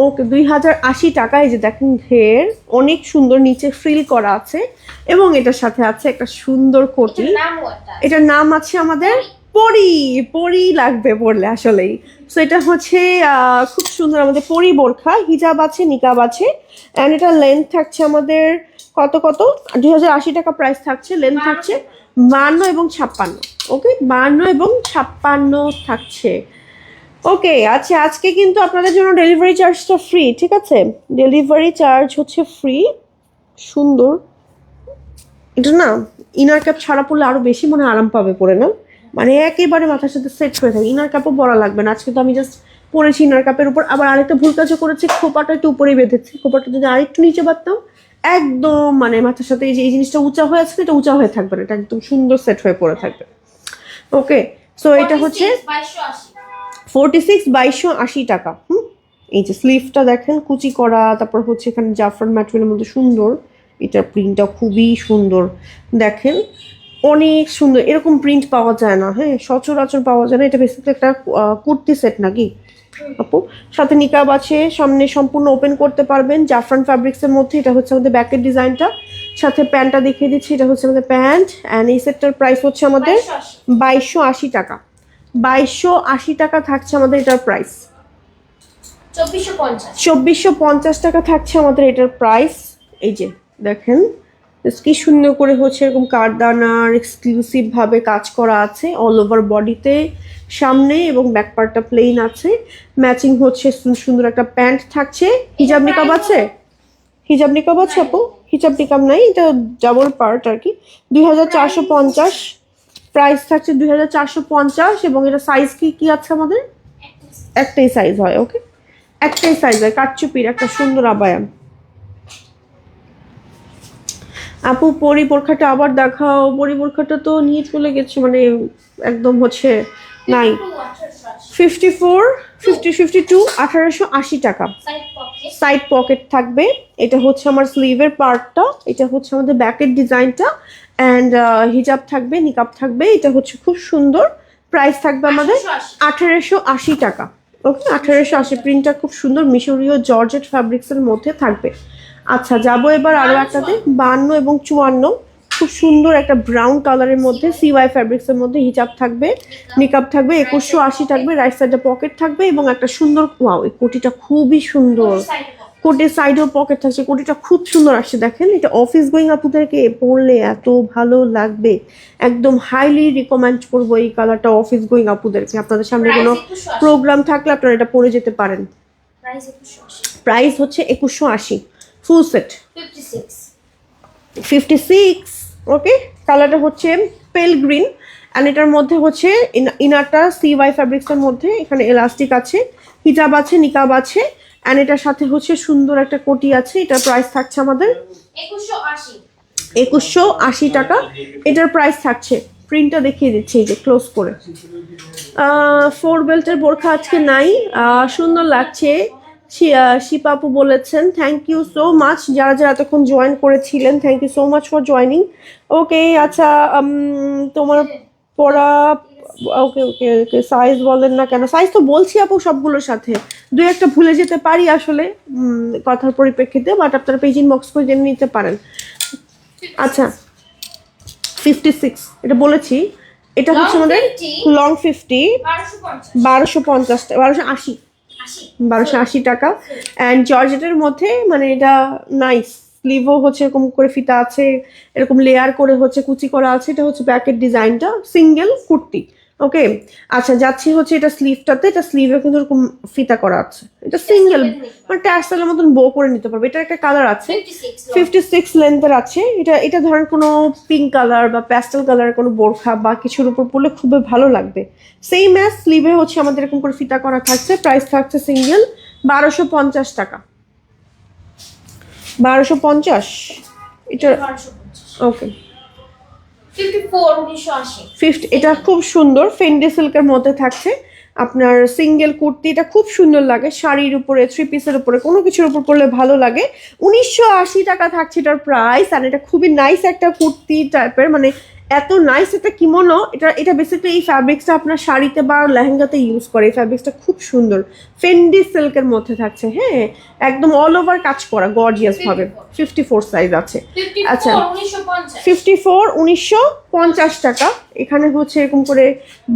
ওকে 2080 টাকা। এই যে দেখেন ঘের অনেক সুন্দর, নিচে ফ্রিল করা আছে এবং এটার সাথে আছে একটা সুন্দর কোটি। এটার নাম আছে আমাদের পরি। পরি লাগবে পরলে আসলেই। সো এটা হচ্ছে খুব সুন্দর আমাদের পরি বোরখা, হিজাব আছে, নিকাব আছে। অ্যান্ড এটা লেন্থ থাকছে আমাদের কত 2080 টাকা প্রাইস থাকছে। লেন্থ থাকছে 52 এবং 56। ওকে 52 এবং 56 থাকছে। ওকে আচ্ছা, আজকে কিন্তু আপনাদের জন্য ডেলিভারি চার্জটা ফ্রি, ঠিক আছে? ডেলিভারি চার্জ হচ্ছে ফ্রি। সুন্দর এটা না, ইনার ক্যাপ ছাড়া পড়লে আরো বেশি মনে হয় আরাম পাবে পরে, না মানে একেবারে মাথার সাথে সেট হয়ে থাকে। ইনার ক্যাপও পরা লাগবে না। আজকে তো আমি জাস্ট পরেছি ইনার ক্যাপের উপর। আবার আরেকটা ভুল কাজও করেছি, খোপাটা একটু উপরেই বেঁধেছি। খোপাটা যদি আরেকটু নিচে বাঁধতাম একদম মানে মাথার সাথে এই জিনিসটা উঁচা হয়ে আছে, এটা উঁচা হয়ে থাকবে না, এটা একদম সুন্দর সেট হয়ে পড়ে থাকবে। ওকে সো এটা হচ্ছে 46 2280 টাকা। এই যে স্লিভটা দেখেন কুচি করা, তারপর হচ্ছে এখানে জাফরান ম্যাটেরিয়ালের মধ্যে সুন্দর। এটার প্রিন্টটা খুবই সুন্দর, দেখেন অনেক সুন্দর। এরকম প্রিন্ট পাওয়া যায় না, হ্যাঁ সচরাচর পাওয়া যায় না। এটা বেসিক্যালি একটা কুর্তি সেট নাকি আপু? সাথে নিকাব আছে, সামনে সম্পূর্ণ ওপেন করতে পারবেন জাফরান ফ্যাব্রিক্সের মধ্যে। এটা হচ্ছে আমাদের ব্যাকের ডিজাইনটা, সাথে প্যান্টটা দেখিয়ে দিচ্ছি। এটা হচ্ছে আমাদের প্যান্ট। অ্যান্ড এই সেটটার প্রাইস হচ্ছে আমাদের 2280 টাকা। 2280 টাকা থাকছে আমাদের এটার প্রাইস। 2450 টাকা থাকছে আমাদের এটার প্রাইস। এই যে দেখেন কি সুন্দর করে হচ্ছে এরকম কারদানার এক্সক্লুসিভ ভাবে কাজ করা আছে অল ওভার বডিতে, সামনে এবং ব্যাক পার্টটা প্লেন আছে। ম্যাচিং হচ্ছে সুন্দর একটা প্যান্ট থাকছে। হিজাব নিকাব আছে? হিজাব নিকাব আছে আপু? হিজাব নিকাব নাই, এটা ডাবল পার্ট আর কি। 2450 প্রাইস থাকছে 2450। এবং এটা সাইজ কি আছে আমাদের? একটাই সাইজ হয়। ওকে একটাই সাইজ হয়। কাটচুপির একটা সুন্দর আবায়া। আপু পরি বোরখাটা আবার দেখাও। পরি বোরখাটা তো নিয়ে চলে গেছে, মানে একদম হচ্ছে নাই। 54 52 1880 টাকা। সাইড পকেট থাকবে। এটা হচ্ছে আমার স্লিভের পার্টটা, এটা হচ্ছে আমাদের ব্যাকের ডিজাইনটা। অ্যান্ড হিজাব থাকবে, নিকাব থাকবে। এটা হচ্ছে খুব সুন্দর। প্রাইস থাকবে আমাদের 1880 টাকা। ওকে 1880। প্রিন্টটা খুব সুন্দর, মিশরীয় জর্জেট ফ্যাব্রিক্সের মধ্যে থাকবে। আচ্ছা যাবো এবার আরো একটাতে 52 এবং 54। খুব সুন্দর একটা ব্রাউন কালারের মধ্যে সিওয়াই ফ্যাব্রিক্সের মধ্যে হিজাব থাকবে, নিকাব থাকবে। 2180 থাকবে। রাইট সাইডে পকেট থাকবে এবং একটা সুন্দর ওয়াও, এই কোটিটা খুবই সুন্দর। কোটির সাইডেও পকেট থাকছে। কোটিটা খুব সুন্দর আসছে, দেখেন এটা অফিস গোয়িং আপুদেরকে পরলে এত ভালো লাগবে। একদম হাইলি রিকমেন্ড করবো এই কালারটা অফিস গোয়িং আপুদেরকে। আপনাদের সামনে কোনো প্রোগ্রাম থাকলে আপনারা এটা পরে যেতে পারেন। প্রাইস হচ্ছে 2180 ফুল সেট 56। ওকে কালারটা হচ্ছে পেল গ্রিন। অ্যান্ড এটার মধ্যে হচ্ছে ইনারটা সিওয়াই ফ্যাব্রিক্সের মধ্যে, এখানে এলাস্টিক আছে, হিজাব আছে, নিকাব আছে। অ্যান্ড এটার সাথে হচ্ছে সুন্দর একটা কোটি আছে। এটার প্রাইস থাকছে আমাদের 2180 টাকা। এটার প্রাইস থাকছে। প্রিন্টটা দেখিয়ে দিচ্ছি এই যে ক্লোজ করে। 4 বেল্টের বোরখা আজকে নাই। সুন্দর লাগছে। শিপাপু বলেছেন থ্যাংক ইউ সো মাচ। যারা যারা এতক্ষণ জয়েন করেছিলেন thank you so much for joining. Okay আচ্ছা তোমার পড়া ওকে ওকে ওকে সাইজ বলেন না কেন? সাইজ তো বলছি আপু সবগুলোর সাথে, দুই একটা ভুলে যেতে পারি আসলে কথার পরিপ্রেক্ষিতে, বাট আপনারা পেজ ইনবক্স করে জেনে নিতে পারেন। আচ্ছা 56 এটা বলেছি। এটা হচ্ছে আমাদের লং 50 1250 1280 1280 টাকা। অ্যান্ড জর্জেটের মধ্যে মানে এটা নাইস। স্লিভও হচ্ছে এরকম করে ফিতা আছে, এরকম লেয়ার করে হচ্ছে কুচি করা আছে। এটা হচ্ছে ব্যাকের ডিজাইনটা, সিঙ্গেল কুর্তি। ওকে আচ্ছা যাচ্ছি হচ্ছে এটা স্লিভটাতে। এটা স্লিভে কিন্তু এরকম ফিতা করা আছে। এটা সিঙ্গেল মানে ট্যাসেলের মতন বো করে নিতে পারবে। এটার একটা কালার আছে 56 লেন্থের আছে। এটা ধরেন কোনো পিঙ্ক কালার বা প্যাস্টেল কালারের কোনো বোরখা বা কিছুর উপর পরলে খুবই ভালো লাগবে। সেম অ্যাজ স্লিভে হচ্ছে আমাদের এরকম করে ফিতা করা থাকছে। প্রাইস থাকছে সিঙ্গেল 1250 টাকা। 1250 এটা ওকে 50। এটা খুব সুন্দর ফেন্ডি সিল্কের মধ্যে থাকছে আপনার সিঙ্গেল কুর্তি। এটা খুব সুন্দর লাগে শাড়ির উপরে, থ্রি পিসের উপরে, কোনো কিছুর উপর পরলে ভালো লাগে। 1980 টাকা থাকছে এটার প্রাইস। আর এটা খুবই নাইস একটা কুর্তি টাইপের, মানে এত নাইস একটা কিমোনো। এটা বেসিক্যালি এই ফ্যাব্রিক্সটা আপনার শাড়িতে বা লেহেঙ্গাতে ইউজ করে। এই ফ্যাব্রিক্সটা খুব সুন্দর, ফেন্ডি সিল্কের মধ্যে থাকছে। হ্যাঁ, একদম অল ওভার কাজ করা গর্জিয়াস ভাবে। 54 সাইজ আছে। আচ্ছা 54 1950 টাকা। এখানে হচ্ছে এরকম করে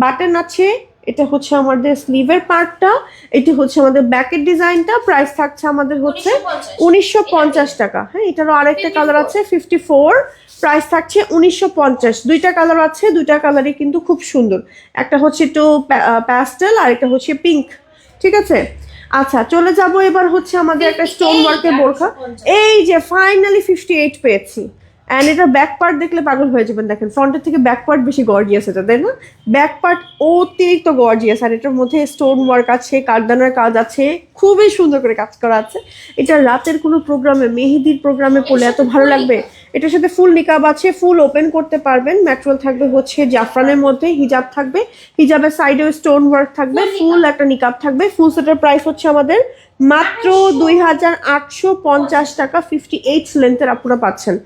বাটন আছে। এটা হচ্ছে আমাদের স্লিভের পার্টটা, এটা হচ্ছে আমাদের ব্যাকের ডিজাইনটা। প্রাইস থাকছে আমাদের হচ্ছে 1950 টাকা। হ্যাঁ, এটারও আরেকটা কালার আছে 54, প্রাইস থাকছে 1950। দুইটা কালার আছে, দুইটা কালারই কিন্তু খুব সুন্দর। একটা হচ্ছে একটু প্যাস্টেল আর একটা হচ্ছে পিঙ্ক। ঠিক আছে, আচ্ছা চলে যাব এবার হচ্ছে আমাদের একটা স্টোন ওয়ার্কের বোরখা। এই যে ফাইনালি 58 পেয়েছি। অ্যান্ড এটা ব্যাক পার্ট দেখলে পাগল হয়ে যাবেন। দেখেন ফ্রন্টের থেকে ব্যাক পার্ট বেশি গর্জিয়াস, এটা তাই না? ব্যাক পার্ট অতিরিক্ত গর্জিয়াস। আর এটার মধ্যে স্টোন ওয়ার্ক আছে, কাঠদানার কাজ আছে, খুবই সুন্দর করে কাজ করা আছে। এটা রাতের কোনো প্রোগ্রামে, মেহেদির প্রোগ্রামে পড়লে এত ভালো লাগবে। এটার সাথে ফুল নিকাব আছে, ফুল ওপেন করতে পারবেন। ম্যাটেরিয়াল থাকবে হচ্ছে জাফরানের মধ্যে, হিজাব থাকবে, হিজাবের সাইডেও স্টোন ওয়ার্ক থাকবে, ফুল একটা নিকাব থাকবে। ফুল সেটের প্রাইস হচ্ছে আমাদের মাত্র 2850 টাকা। 58 লেন্থের আপুরা পাচ্ছেন।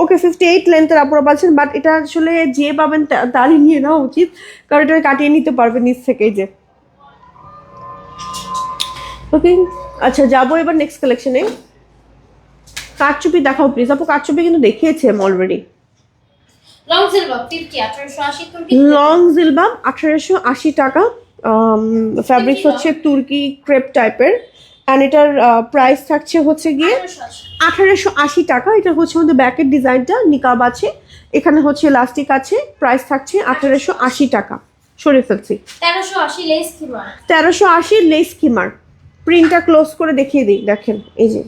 ওকে, 58 লেন্থের আপুরা পাচ্ছেন। বাট এটা আসলে যে পাবেন তারই নিয়ে নেওয়া উচিত, কারণ এটা কাটিয়ে নিতে পারবেন নিচ থেকেই যে। ওকে, আচ্ছা যাবো এবার নেক্সট কালেকশনে। কারচুপি দেখাও প্লিজ আপু। কারচুপি কিন্তু দেখিয়েছি আমি অলরেডি। লং জিলবাব 50 1880 তুর্কি। লং জিলবাব 1880 টাকা। ফ্যাব্রিক্স হচ্ছে তুর্কি ক্রেপ টাইপের। অ্যান্ড এটার প্রাইস থাকছে হচ্ছে গিয়ে 1880 টাকা। এটা হচ্ছে আমাদের ব্যাকের ডিজাইনটা, নিকাব আছে, এখানে হচ্ছে ইলাস্টিক আছে। প্রাইস থাকছে 1880 টাকা। সরে ফেলছি। 1380 লেস কিমার। 1380 লেস কিমার। প্রিন্টটা ক্লোজ করে দেখিয়ে দিই। দেখেন এই যে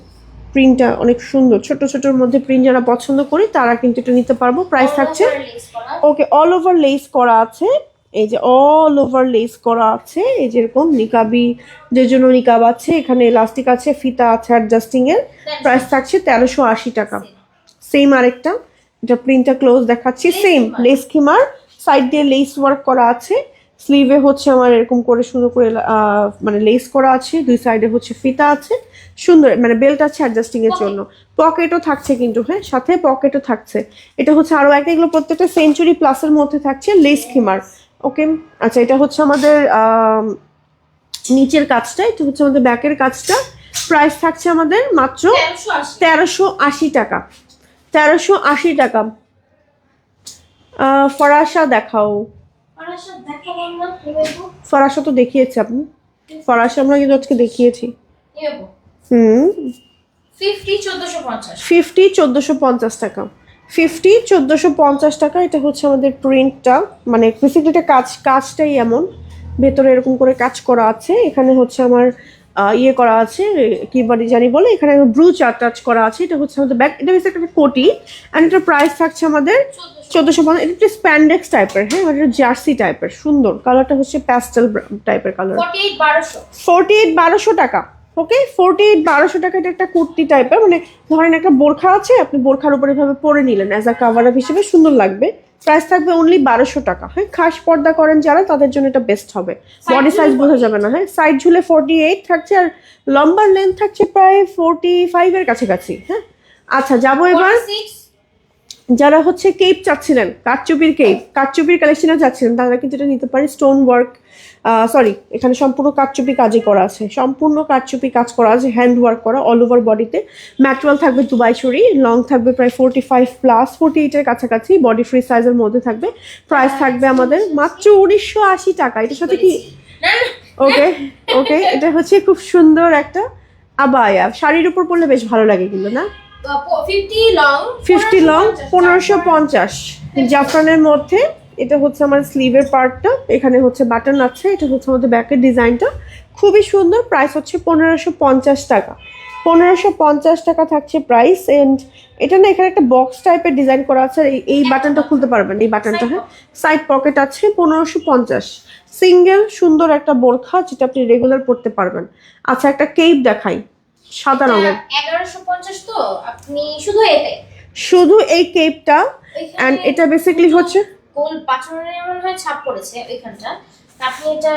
প্রিন্টটা অনেক সুন্দর, ছোট ছোটর মধ্যে প্রিন্ট যারা পছন্দ করি তারা কিন্তু এটা নিতে পারবো। প্রাইস থাকছে ওকে অল ওভার লেস করা আছে। এই যে অল ওভার লেস করা আছে। এই যেরকম নিকাবি যে জন্য নিকাব আছে, এখানে ইলাস্টিক আছে, ফিতা আছে অ্যাডজাস্টিং এর। প্রাইস থাকছে 1380 টাকা। সেম আরেকটা, এটা প্রিন্টটা ক্লোজ দেখাচ্ছি। সেম লেস খিমার, সাইড দিয়ে লেস ওয়ার্ক করা আছে। স্লিভে হচ্ছে আমার এরকম করে সুন্দর করে মানে লেস করা আছে, দুই সাইডে হচ্ছে ফিতা আছে, সুন্দর মানে বেল্ট আছে অ্যাডজাস্টিং এর জন্য। পকেটও থাকছে কিন্তু, হ্যাঁ সাথে পকেটও থাকছে। এটা হচ্ছে আরো একটা, এগুলো প্রত্যেকটা সেঞ্চুরি প্লাসের মধ্যে থাকছে লেস খিমার। ওকে, আচ্ছা এটা হচ্ছে আমাদের নিচের কাজটা, এটা হচ্ছে আমাদের ব্যাকের কাজটা। প্রাইস থাকছে আমাদের মাত্র 1380 টাকা। 1380 টাকা। ফরাসা দেখাও। ফরাসা তো দেখিয়েছি আপনি। ফরাসা আমরা কিন্তু আজকে দেখিয়েছি। 50 1450 টাকা। 50 1450 টাকা। এটা হচ্ছে আমাদের প্রিন্টটা, মানে বেসিক্যালি এটা কাজটাই এমন, ভেতরে এরকম করে কাজ করা আছে। এখানে হচ্ছে আমার ইয়ে করা আছে, কি বলি জানি বলে, এখানে ব্রুচ টাচ করা আছে। এটা হচ্ছে আমাদের ব্যাক, এটা বেসিক্যালি একটা কোটি। অ্যান্ড এটার প্রাইস থাকছে আমাদের 1450। এটা একটু স্প্যান্ডেক্স টাইপের, হ্যাঁ এটা জার্সি টাইপের, সুন্দর কালারটা হচ্ছে প্যাস্টেল টাইপের কালার। 48 1200 টাকা। ওকে, 48 1200 টাকা। এটা একটা কুর্তি টাইপের, মানে ধরেন একটা বোরখা আছে, আপনি বোরখার উপরে এভাবে পরে নিলেন অ্যাজ আ কাভার আপ হিসেবে, সুন্দর লাগবে। প্রাইস থাকবে অনলি 1200 টাকা। হ্যাঁ, খাস পর্দা করেন যারা, তাদের জন্য এটা বেস্ট হবে। বডি সাইজ বোঝা যাবে না। হ্যাঁ, সাইড ঝুলে 48 থাকছে, আর লম্বার লেন্থ থাকছে প্রায় 45 এর কাছাকাছি। হ্যাঁ, আচ্ছা যাবো এবার। যারা হচ্ছে কেপ চাচ্ছিলেন, কারচুপির কেপ, কারচুপির কালেকশনে চাচ্ছিলেন, তারা কিন্তু এটা নিতে পারে। স্টোন ওয়ার্ক, সরি এখানে সম্পূর্ণ কারচুপি কাজই করা আছে, সম্পূর্ণ কারচুপি কাজ করা আছে, হ্যান্ড ওয়ার্ক করা অল ওভার বডিতে। ম্যাটেরিয়াল থাকবে দুবাই শরি, লং থাকবে প্রায় 45 প্লাস 48 এর কাছাকাছি, বডি ফ্রি সাইজের মধ্যে থাকবে। প্রাইস থাকবে আমাদের মাত্র 1980 টাকা। এটার সাথে কি ওকে ওকে, এটা হচ্ছে খুব সুন্দর একটা আবায়া, শাড়ির উপর পরলে বেশ ভালো লাগে কিন্তু না। 50 লং 1550 জাফরানের মধ্যে। এটা হচ্ছে আমার স্লিভের পার্টটা, এখানে হচ্ছে বাটন আছে। এটা হচ্ছে আমাদের ব্যাকের ডিজাইনটা, খুবই সুন্দর। প্রাইস হচ্ছে 1550 টাকা। 1550 টাকা থাকছে প্রাইস। এন্ড এটা না, এখানে একটা বক্স টাইপের ডিজাইন করা আছে। এই বাটনটা খুলতে পারবেন, এই বাটনটা। হ্যাঁ, সাইড পকেট আছে। 1550 সিঙ্গেল সুন্দর একটা বোরখা, যেটা আপনি রেগুলার পরতে পারবেন। আচ্ছা একটা কেপ দেখাই, সাদা রঙের। 1150 তো আপনি শুধু এটাই, শুধু এই কেপটা। এন্ড এটা বেসিক্যালি হচ্ছে গোল পাঁচনের এমন হয় ছাপ পড়েছে ওইখানটা। আপনি এটা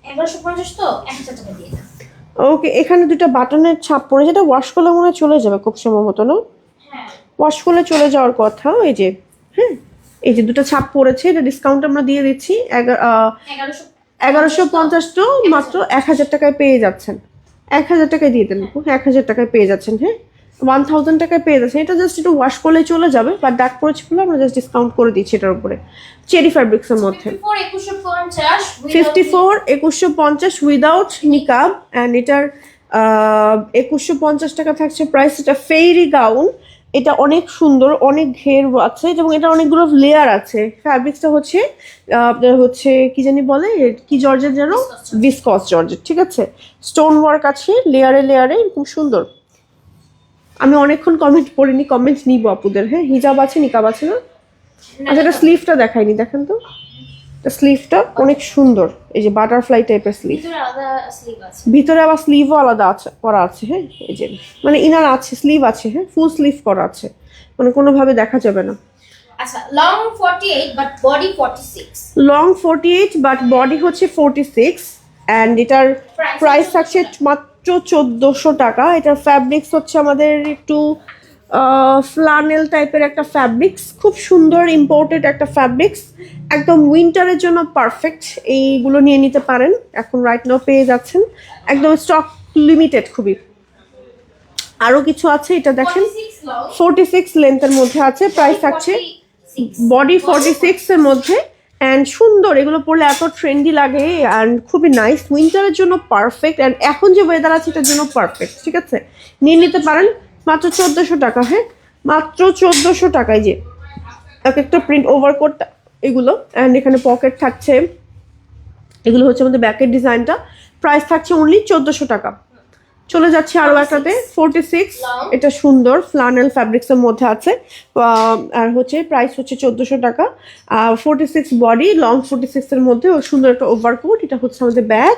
1150 তো 1000 টাকা দিয়ে দেন। ওকে, এখানে দুটো বাটনের ছাপ পড়েছে, এটা ওয়াশ করলে মনে হয় চলে যাবে খুব সম্ভবত, না? হ্যাঁ, ওয়াশ করলে চলে যাওয়ার কথা। এই যে, হ্যাঁ এই যে দুটো ছাপ পড়েছে, এটা ডিসকাউন্ট আমরা দিয়ে দিচ্ছি 1150 তো মাত্র 1000 টাকায় পেয়ে যাচ্ছেন। 1000 টাকায় দিয়ে দেন, 1000 টাকায় পেয়ে যাচ্ছেন। হ্যাঁ, 1000 টাকায় পেয়ে যাচ্ছেন। এটা জাস্ট একটু ওয়াশ করলে চলে যাবে, বাট ডাক পড়েছে বলে আমরা জাস্ট ডিসকাউন্ট করে দিচ্ছি এটার উপরে। চেরি ফ্যাব্রিক্সের মধ্যে 54 2150 উইদাউট নিকাব, অ্যান্ড এটার 2150 টাকা থাকছে প্রাইস। এটা ফেরি গাউন, এটা অনেক সুন্দর, অনেক ঘের আছে এবং এটা অনেকগুলো লেয়ার আছে। ফ্যাব্রিক্সটা হচ্ছে আপনার হচ্ছে কি জানি বলে, কি জর্জেট যেন, ভিসকস জর্জেট, ঠিক আছে। স্টোন ওয়ার্ক আছে লেয়ারে লেয়ারে, খুব সুন্দর। আমি অনেকক্ষণ কমেন্ট পড়িনি, কমেন্ট নিব আপুদের। হ্যাঁ, হিজাব আছে, নিকাব আছে না? আচ্ছা, এটা স্লিভটা দেখাইনি, দেখেন তো স্লিভটা অনেক সুন্দর। এই যে বাটারফ্লাই টাইপের স্লিভ, ভিতরে আবার স্লিভও আলাদা আছে করা আছে। হ্যাঁ, এই যে মানে ইনার আছে, স্লিভ আছে। হ্যাঁ, ফুল স্লিভ করা আছে, মানে কোনোভাবে দেখা যাবে না। আচ্ছা, long 48 but body 46। Long 48 but body হচ্ছে 46, অ্যান্ড এটার প্রাইস থাকছে মাত্র 1400 টাকা। এটার ফ্যাব্রিক্স হচ্ছে আমাদের একটু ফ্লানেল টাইপের একটা ফ্যাব্রিক্স, খুব সুন্দর ইম্পোর্টেড একটা ফ্যাব্রিক্স, একদম উইন্টারের জন্য পারফেক্ট। এইগুলো নিয়ে নিতে পারেন, এখন রাইট নাও পেয়ে যাচ্ছেন, একদম স্টক লিমিটেড খুবই। আরও কিছু আছে, এটা দেখেন 46 লেন্থের মধ্যে আছে, প্রাইস থাকছে বডি 46 এর মধ্যে, অ্যান্ড সুন্দর। এগুলো পরলে এত ট্রেন্ডি লাগে অ্যান্ড খুবই নাইস, উইন্টারের জন্য পারফেক্ট, অ্যান্ড এখন যে ওয়েদার আছে এটার জন্য পারফেক্ট, ঠিক আছে। নিয়ে নিতে পারেন মাত্র 1400 টাকা। হ্যাঁ, মাত্র 1400 টাকায়। যে এক একটা প্রিন্ট ওভারকোট এগুলো, অ্যান্ড এখানে পকেট থাকছে। এগুলো হচ্ছে আমাদের ব্যাকের ডিজাইনটা, প্রাইস থাকছে অনলি 1400 টাকা। চলে যাচ্ছে আরও একটাতে 46, এটা সুন্দর ফ্লানেল ফ্যাব্রিক্সের মধ্যে আছে, আর হচ্ছে প্রাইস হচ্ছে 1400 টাকা। 46 বডি, লং 46 এর মধ্যে সুন্দর একটা ওভারকোট। এটা হচ্ছে আমাদের ব্যাগ,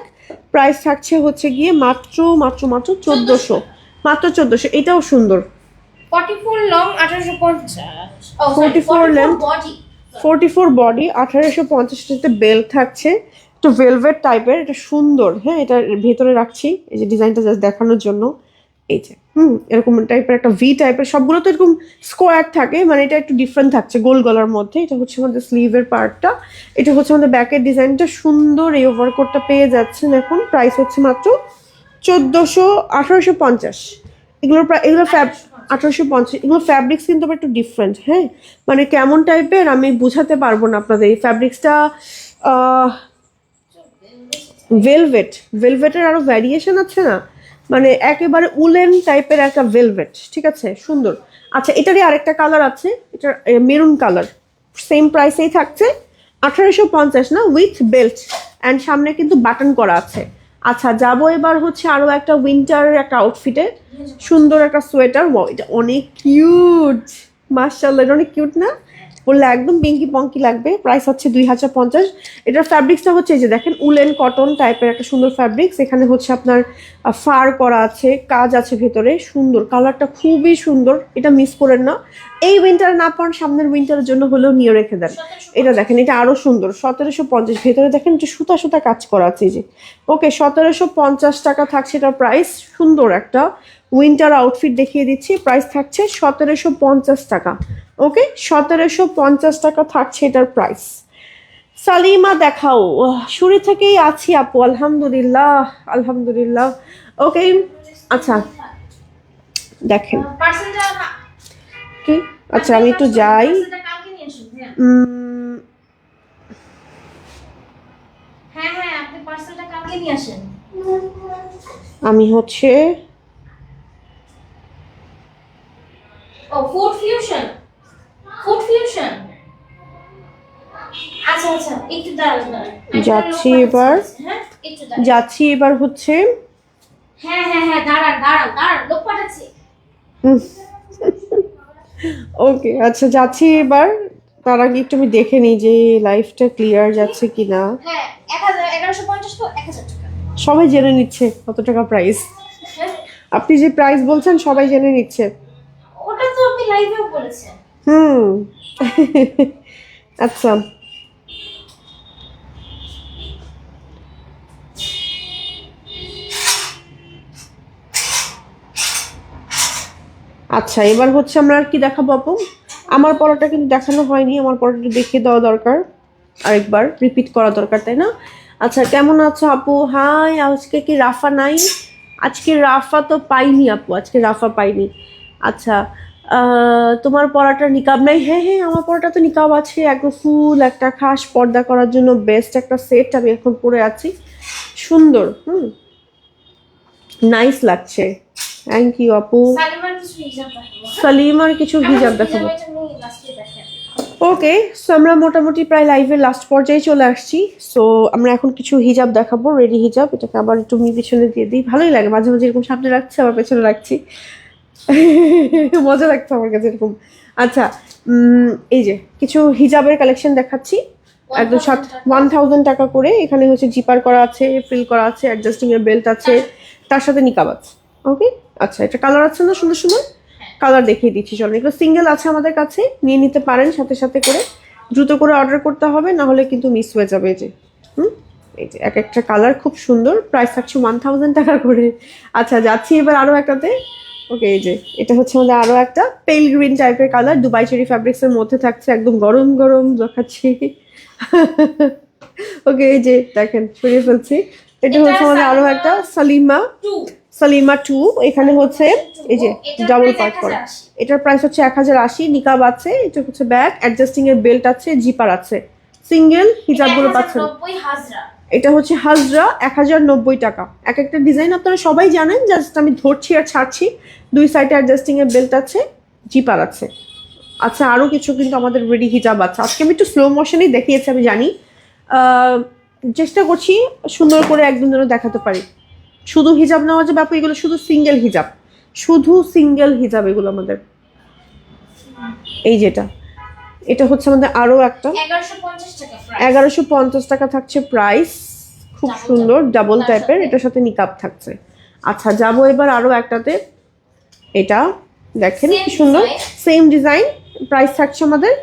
প্রাইস থাকছে হচ্ছে গিয়ে মাত্র মাত্র মাত্র 1400, মাত্র 1400। এটাও সুন্দর। 44 long 1850, 44 length, body 44 body 1850 belt থাকছে, একটু ভেলভেট টাইপের, এটা সুন্দর। হ্যাঁ, এটা ভেতরে রাখছি এই যে ডিজাইনটা জাস্ট দেখানোর জন্য। এই যে এরকম টাইপের একটা ভি টাইপের, সবগুলো তো এরকম স্কোয়ার থাকে, মানে এটা একটু ডিফারেন্ট থাকছে গোল গলার মধ্যে। এটা হচ্ছে আমাদের স্লিভের পার্টটা, এটা হচ্ছে আমাদের ব্যাকের ডিজাইনটা সুন্দর। এই ওভারকোটটা পেয়ে যাচ্ছেন এখন, প্রাইস হচ্ছে মাত্র 1850। এগুলোর এগুলো 1850। এগুলো ফ্যাব্রিক্স কিন্তু আবার একটু ডিফারেন্ট। হ্যাঁ, মানে কেমন টাইপের আমি বুঝাতে পারবো না আপনাদের। এই ফ্যাব্রিক্সটা ভেলভেটের আরো ভ্যারিয়েশন আছে না, মানে একেবারে উলেন টাইপের একটা ভেলভেট, ঠিক আছে, সুন্দর। আচ্ছা, এটারই আরেকটা কালার আছে, এটা মেরুন কালার, সেম প্রাইসেই থাকছে 1850 না, উইথ বেল্ট, অ্যান্ড সামনে কিন্তু বাটন করা আছে। আচ্ছা, যাবো এবার হচ্ছে আরো একটা উইন্টারের একটা আউটফিটে, সুন্দর একটা সোয়েটার। এটা অনেক কিউট, মাশাআল্লাহ, এটা অনেক কিউট না? বললে একদম পিঙ্কি পঙ্কি লাগবে। প্রাইস হচ্ছে 2050। এটার ফ্যাব্রিক্সটা হচ্ছে এই যে দেখেন, উলেন কটন টাইপের একটা সুন্দর ফ্যাব্রিক্স। এখানে হচ্ছে আপনার ফার করা আছে, কাজ আছে ভেতরে, সুন্দর কালারটা খুবই সুন্দর। এটা মিস করেন না, এই উইন্টার না পান সামনের উইন্টারের জন্য হলেও নিয়ে রেখে দেন। এটা দেখেন, এটা আরো সুন্দর, 1750। ভেতরে দেখেন যে সুতা সুতা কাজ করা আছে এই যে। ওকে, 1750 টাকা থাকছে এটার প্রাইস। সুন্দর একটা উইন্টার আউটফিট দেখিয়ে দিচ্ছি, প্রাইস থাকছে 1750 টাকা। ওকে, 1750 টাকা থাকছে এটার প্রাইস। সালিমা দেখাও, শুরু থেকেই আছি আপু, আলহামদুলিল্লাহ আলহামদুলিল্লাহ। ওকে, আচ্ছা দেখেন কি, আচ্ছা আমি একটু যাই। আমি হচ্ছে ফুড ফিউশন, ফুড ফিউশন। আচ্ছা আচ্ছা, একটু দাঁড়ান। যাচ্ছি এবার, যাচ্ছি এবার হচ্ছে। হ্যাঁ হ্যাঁ হ্যাঁ, দাঁড়ান দাঁড়ান দাঁড়ান, লোক পাঠাচ্ছি। ওকে, আচ্ছা যাচ্ছি এবার। তার আগে একটু আমি দেখে নিই যে লাইফটা ক্লিয়ার যাচ্ছে কিনা। হ্যাঁ, 1150 তো 1000 টাকা। সবাই জেনে নিচ্ছে কত টাকা প্রাইস। আপনি যে প্রাইস বলছেন সবাই জেনে নিচ্ছে। ওটা তো আপনি লাইভেও বলেছেন। আচ্ছা, আচ্ছা এবার হচ্ছে আমরা আর কি দেখাবো আপু? আমার পরাটা কিন্তু দেখানো হয়নি, আমার পরাটা দেখিয়ে দেওয়া দরকার, আরেকবার রিপিট করা দরকার, তাই না? আচ্ছা, কেমন আছো আপু? হাই, আজকে কি রাফা নাই? আজকে রাফা তো পাইনি আপু, আজকে রাফা পাইনি। আচ্ছা, তোমার পরাটা নিকাব নাই? হ্যাঁ হ্যাঁ, আমার পরাটা তো নিকাব আছে, একদম ফুল একটা খাস পর্দা করার জন্য বেস্ট একটা সেট আমি এখন পরে আছি, সুন্দর। নাইস লাগছে, থ্যাংক ইউ আপু। সালিমার কিছু হিজাব দেখাবো। ওকে, সো আমরা মোটামুটি প্রায় লাইভের লাস্ট পর্যায়ে চলে আসছি। সো আমরা এখন কিছু হিজাব দেখাবো, রেডি হিজাব। এটাকে আবার একটু পিছনে দিয়ে দিই, ভালোই লাগে মাঝে মাঝে এরকম সামনে রাখছি আবার পেছনে রাখছি, মজা লাগছে আমার কাছে এরকম। আচ্ছা, এই যে কিছু হিজাবের কালেকশন দেখাচ্ছি, একদম 1000 টাকা করে। এখানে হচ্ছে জিপার করা আছে, ফ্রিল করা আছে, অ্যাডজাস্টিং এর বেল্ট আছে, তার সাথে নিকাব আছে। ওকে, আচ্ছা, এটা কালার আছে না সুন্দর সুন্দর? কালার দেখিয়ে দিচ্ছি, চলো। এগুলো সিঙ্গেল আছে আমাদের কাছে, নিয়ে নিতে পারেন সাথে সাথে করে, দ্রুত করে অর্ডার করতে হবে, না হলে কিন্তু মিস হয়ে যাবে। এই যে এই যে এক একটা কালার খুব সুন্দর, প্রাইস থাকছে 1000 টাকা করে। আচ্ছা, যাচ্ছি এবার আরো একটাতে। ওকে, এই যে এটা হচ্ছে আমাদের আরো একটা পেল গ্রিন টাইপের কালার, দুবাই চেরি ফ্যাব্রিক্স এর মধ্যে থাকছে, একদম গরম গরম দেখাচ্ছি। ওকে, এই যে দেখেন সরিয়ে ফেলছি। এটা হচ্ছে আমাদের আরো একটা সালিমা 2। এখানে হচ্ছে এই যে ডাবল পার্ট করা, এটার প্রাইস হচ্ছে 1080, নিকাব আছে, এটা হচ্ছে ব্যাক, অ্যাডজাস্টিং এর বেল্ট আছে, জিপার আছে, সিঙ্গেল হিজাবগুলো পাচ্ছেন। এটা হচ্ছে হাজরা 1090 টাকা। এক একটা ডিজাইন আপনারা সবাই জানেন, জাস্ট আমি ধরছি আর ছাড়ছি। দুই সাইডে অ্যাডজাস্টিং এর বেল্ট আছে, জিপার আছে। আচ্ছা, আরো কিছু কিন্তু আমাদের রেডি হিজাব আছে। আজকে আমি একটু স্লো মোশনেই দেখিয়েছি, আমি জানি, চেষ্টা করছি সুন্দর করে একদম যেন দেখাতে পারি। শুধু হিজাব নেওয়া যাবে আপু, এগুলো শুধু সিঙ্গেল হিজাব, শুধু সিঙ্গেল হিজাব এগুলো আমাদের। এই যেটা, এটা হচ্ছে আমাদের আরো একটা 1150 টাকা থাকছে প্রাইস, খুব সুন্দর ডাবল টাইপের, এটার সাথে নিকাব থাকছে। আচ্ছা, যাবো এবার আরো একটাতে। এটা দেখেন কি সুন্দর, সেম ডিজাইন, প্রাইস থাকছে আমাদের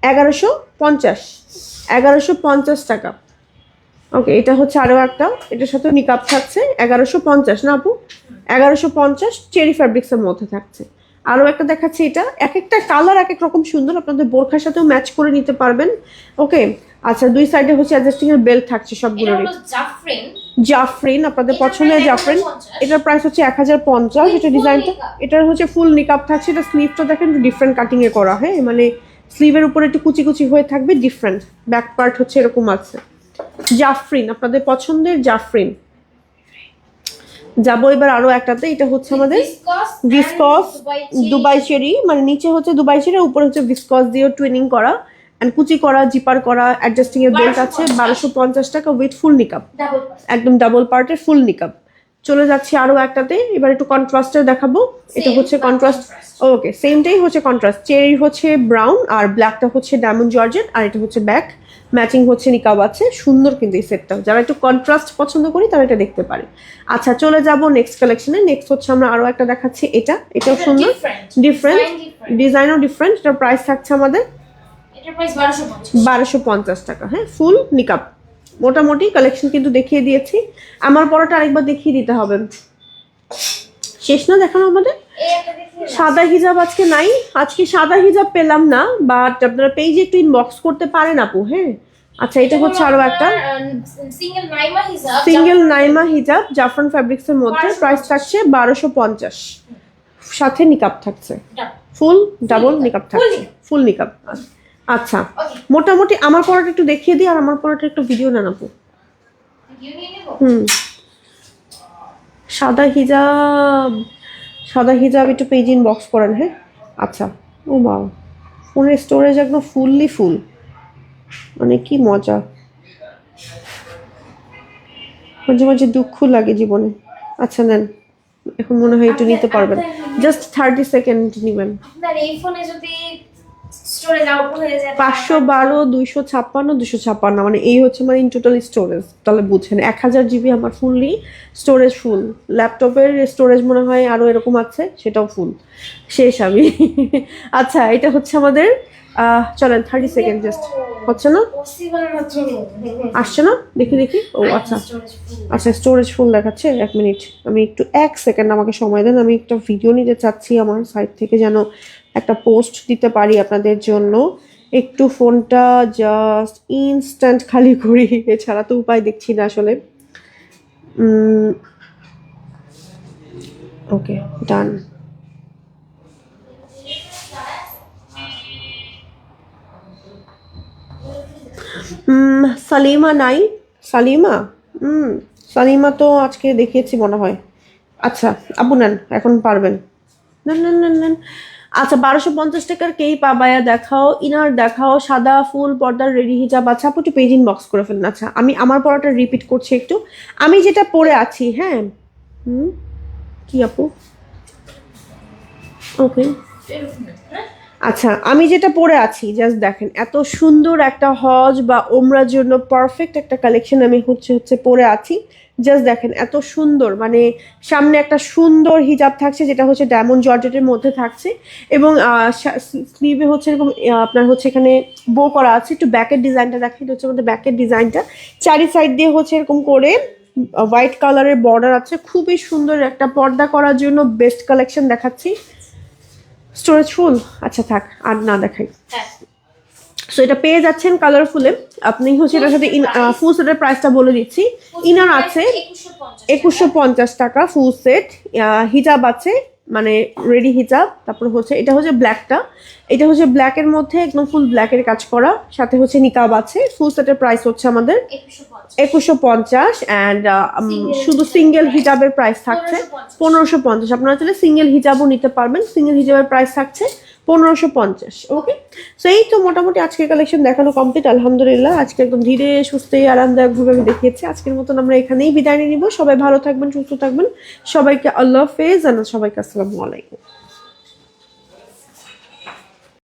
1150 টাকা। ওকে, এটা হচ্ছে আরো একটা, এটার সাথে নিকাব থাকছে, 1150 না আপু? 1150 চেরি ফ্যাব্রিক্স এর মধ্যে থাকছে। আরো একটা দেখাচ্ছি, এটা এক একটা কালার এক এক রকম সুন্দর, আপনাদের বোরখার সাথেও ম্যাচ করে নিতে পারবেন। ওকে, আচ্ছা, দুই সাইডে হচ্ছে অ্যাডজাস্টিং এর বেল্ট থাকছে সবগুলোরই। জাফরিন, আপনাদের পছন্দের জাফরিন, এটার প্রাইস হচ্ছে 1050। এটা ডিজাইনটা, এটার হচ্ছে ফুল নিকাব থাকছে, এটা স্লিভটা দেখেন ডিফারেন্ট কাটিং এ করা, হ্যাঁ, মানে স্লিভের উপরে একটু কুচি কুচি হয়ে থাকবে, ডিফারেন্ট। ব্যাক পার্ট হচ্ছে এরকম আছে, জাফরিন, আপনাদের পছন্দের জাফরিন। যাবো এবার আরো একটাতে, এটা হচ্ছে আমাদের ভিসকস দুবাই চেরি, মানে নিচে হচ্ছে দুবাই চেরি, উপরে হচ্ছে ভিসকস দিয়ে টুইনিং করা এন্ড কুচি করা, জিপার করা, অ্যাডজাস্টিং এর বেল্ট আছে, 1250 টাকা উইথ ফুল নিকাব, একদম ডাবল পার্টের ফুল নিকাব। চলে যাচ্ছি আরো একটাতে, এবার একটু কন্ট্রাস্টের দেখাবো। এটা হচ্ছে কন্ট্রাস্ট, ওকে, সেমটাই হচ্ছে কন্ট্রাস্ট, চেরি হচ্ছে ব্রাউন আর ব্ল্যাকটা হচ্ছে ডায়মন্ড জর্জেট, আর এটা হচ্ছে ব্যাক, ম্যাচিং হচ্ছে নিকাব আছে, সুন্দর কিন্তু এই সেটটা, যারা একটু কন্ট্রাস্ট পছন্দ করি তারা এটা দেখতে পারে। আচ্ছা, চলে যাব নেক্সট কালেকশনে। নেক্সট হচ্ছে আমরা আরো একটা দেখাচ্ছি, এটাও সুন্দর, ডিফারেন্ট ডিজাইনও ডিফারেন্ট। এটার প্রাইস থাকছে আমাদের 1250 টাকা, হ্যাঁ, ফুল নিকাব। মোটামুটি কালেকশন কিন্তু দেখিয়ে দিয়েছি, আমার পরটা আরেকবার দেখিয়ে দিতে হবে, শেষ না দেখানো আমাদের। সাদা হিজাব আজকে নাই, আজকে সাদা হিজাব পেলাম না, বাট আপনারা পেজে একটু ইনবক্স করতে পারেন আপু, হ্যাঁ। আচ্ছা, এটা হচ্ছে আরো একটা সিঙ্গেল নাইমা হিজাব জাফরান ফ্যাব্রিক্স এর মধ্যে, প্রাইস থাকছে 1250, সাথে নিকাব থাকছে, ফুল ডাবল নিকাব থাকছে, ফুল নিকাব। আচ্ছা, মোটামুটি আমার পরাটা একটু দেখিয়ে দিই, আর আমার পরাটা একটু ভিডিও নেন আপু। সাদা হিজাব একটু পেজ ইনবক্স করেন, হ্যাঁ। আচ্ছা, ও মা, ফোনের স্টোরেজ একদম ফুললি ফুল, মানে কি মজা, মাঝে মাঝে দুঃখ লাগে জীবনে। আচ্ছা, নেন, এখন মনে হয় একটু নিতে পারবেন, জাস্ট 30 সেকেন্ড নিবেন। 512 256 256, মানে এই হচ্ছে মানে ইন টোটাল স্টোরেজ, তাহলে বুঝছেন 1000 জিবি আমার ফুললি স্টোরেজ, ফুল। ল্যাপটপের স্টোরেজ মনে হয় আরো এরকম আছে, সেটাও ফুল, শেষ আমি। আচ্ছা, এটা হচ্ছে আমাদের চলেন 30 সেকেন্ড, জাস্ট হচ্ছে না, আসছে না, দেখি। ও আচ্ছা আচ্ছা, স্টোরেজ ফুল দেখাচ্ছে, 1 মিনিট, আমি একটু 1 সেকেন্ড আমাকে সময় দেন, আমি একটা ভিডিও নিতে চাচ্ছি আমার সাইড থেকে, যেন একটা পোস্ট দিতে পারি আপনাদের জন্য। একটু ফোনটা জাস্ট ইনস্ট্যান্ট খালি করি, এছাড়া তো উপায় দেখছি না আসলে। ওকে, ডান। সালিমা নাই? সালিমা? সালিমা তো আজকে দেখিয়েছি মনে হয়। আচ্ছা আপু নেন, এখন পারবেন। নেন নেন নেন নেন। আচ্ছা 1250 টাকার কেই পাবায়া দেখাও, ইনার দেখাও, সাদা ফুল পর্দার রেডি হিজাব। আচ্ছা আপু একটু পেজ ইনবক্স করে ফেলেন। আচ্ছা আমি আমার পড়াটা রিপিট করছি একটু। আমি যেটা পড়ে আছি, হ্যাঁ কি আপু? ওকে, আচ্ছা আমি যেটা পরে আছি জাস্ট দেখেন, এত সুন্দর একটা হজ বা ওমরার জন্য পারফেক্ট একটা কালেকশন আমি হচ্ছে পরে আছি। জাস্ট দেখেন এত সুন্দর, মানে সামনে একটা সুন্দর হিজাব থাকছে যেটা হচ্ছে ডায়মন্ড জর্জেটের মধ্যে থাকছে, এবং স্লিভে হচ্ছে এরকম আপনার হচ্ছে এখানে বো করা আছে। একটু ব্যাকের ডিজাইনটা দেখেন, এটা হচ্ছে আমাদের ব্যাকের ডিজাইনটা। চারি সাইড দিয়ে হচ্ছে এরকম করে হোয়াইট কালারের বর্ডার আছে। খুবই সুন্দর একটা পর্দা করার জন্য বেস্ট কালেকশন দেখাচ্ছি। Storage full? আচ্ছা থাক, আর না দেখাই। হ্যাঁ সো এটা পেয়ে যাচ্ছেন কালারফুলে। আপনি হচ্ছে এটার সাথে ফুল সেটের প্রাইসটা বলে দিচ্ছি। ইনার আছে 2150 টাকা ফুল সেট। হিজাব আছে, মানে রেডি হিজাব। তারপর হচ্ছে এটা হচ্ছে ব্ল্যাকটা, এটা হচ্ছে ব্ল্যাকের মধ্যে একদম ফুল ব্ল্যাকের কাজ করা, সাথে হচ্ছে নিকাব আছে। ফুল সেটের প্রাইস হচ্ছে আমাদের 2150, অ্যান্ড শুধু সিঙ্গেল হিজাবের প্রাইস থাকছে 1550। আপনারা চাইলে সিঙ্গেল হিজাবও নিতে পারবেন। সিঙ্গেল হিজাবের প্রাইস থাকছে 1550। ওকে, সো এই তো মোটামুটি আজকের কালেকশন দেখানো কমপ্লিট আলহামদুলিল্লাহ। আজকে একদম ধীরে সুস্থে আরামদায়কভাবে আমি দেখিয়েছি। আজকের মতন আমরা এখানেই বিদায় নিয়ে নিব। সবাই ভালো থাকবেন, সুস্থ থাকবেন। সবাইকে আল্লাহ হাফেজ, আর সবাইকে আসসালামু আলাইকুম।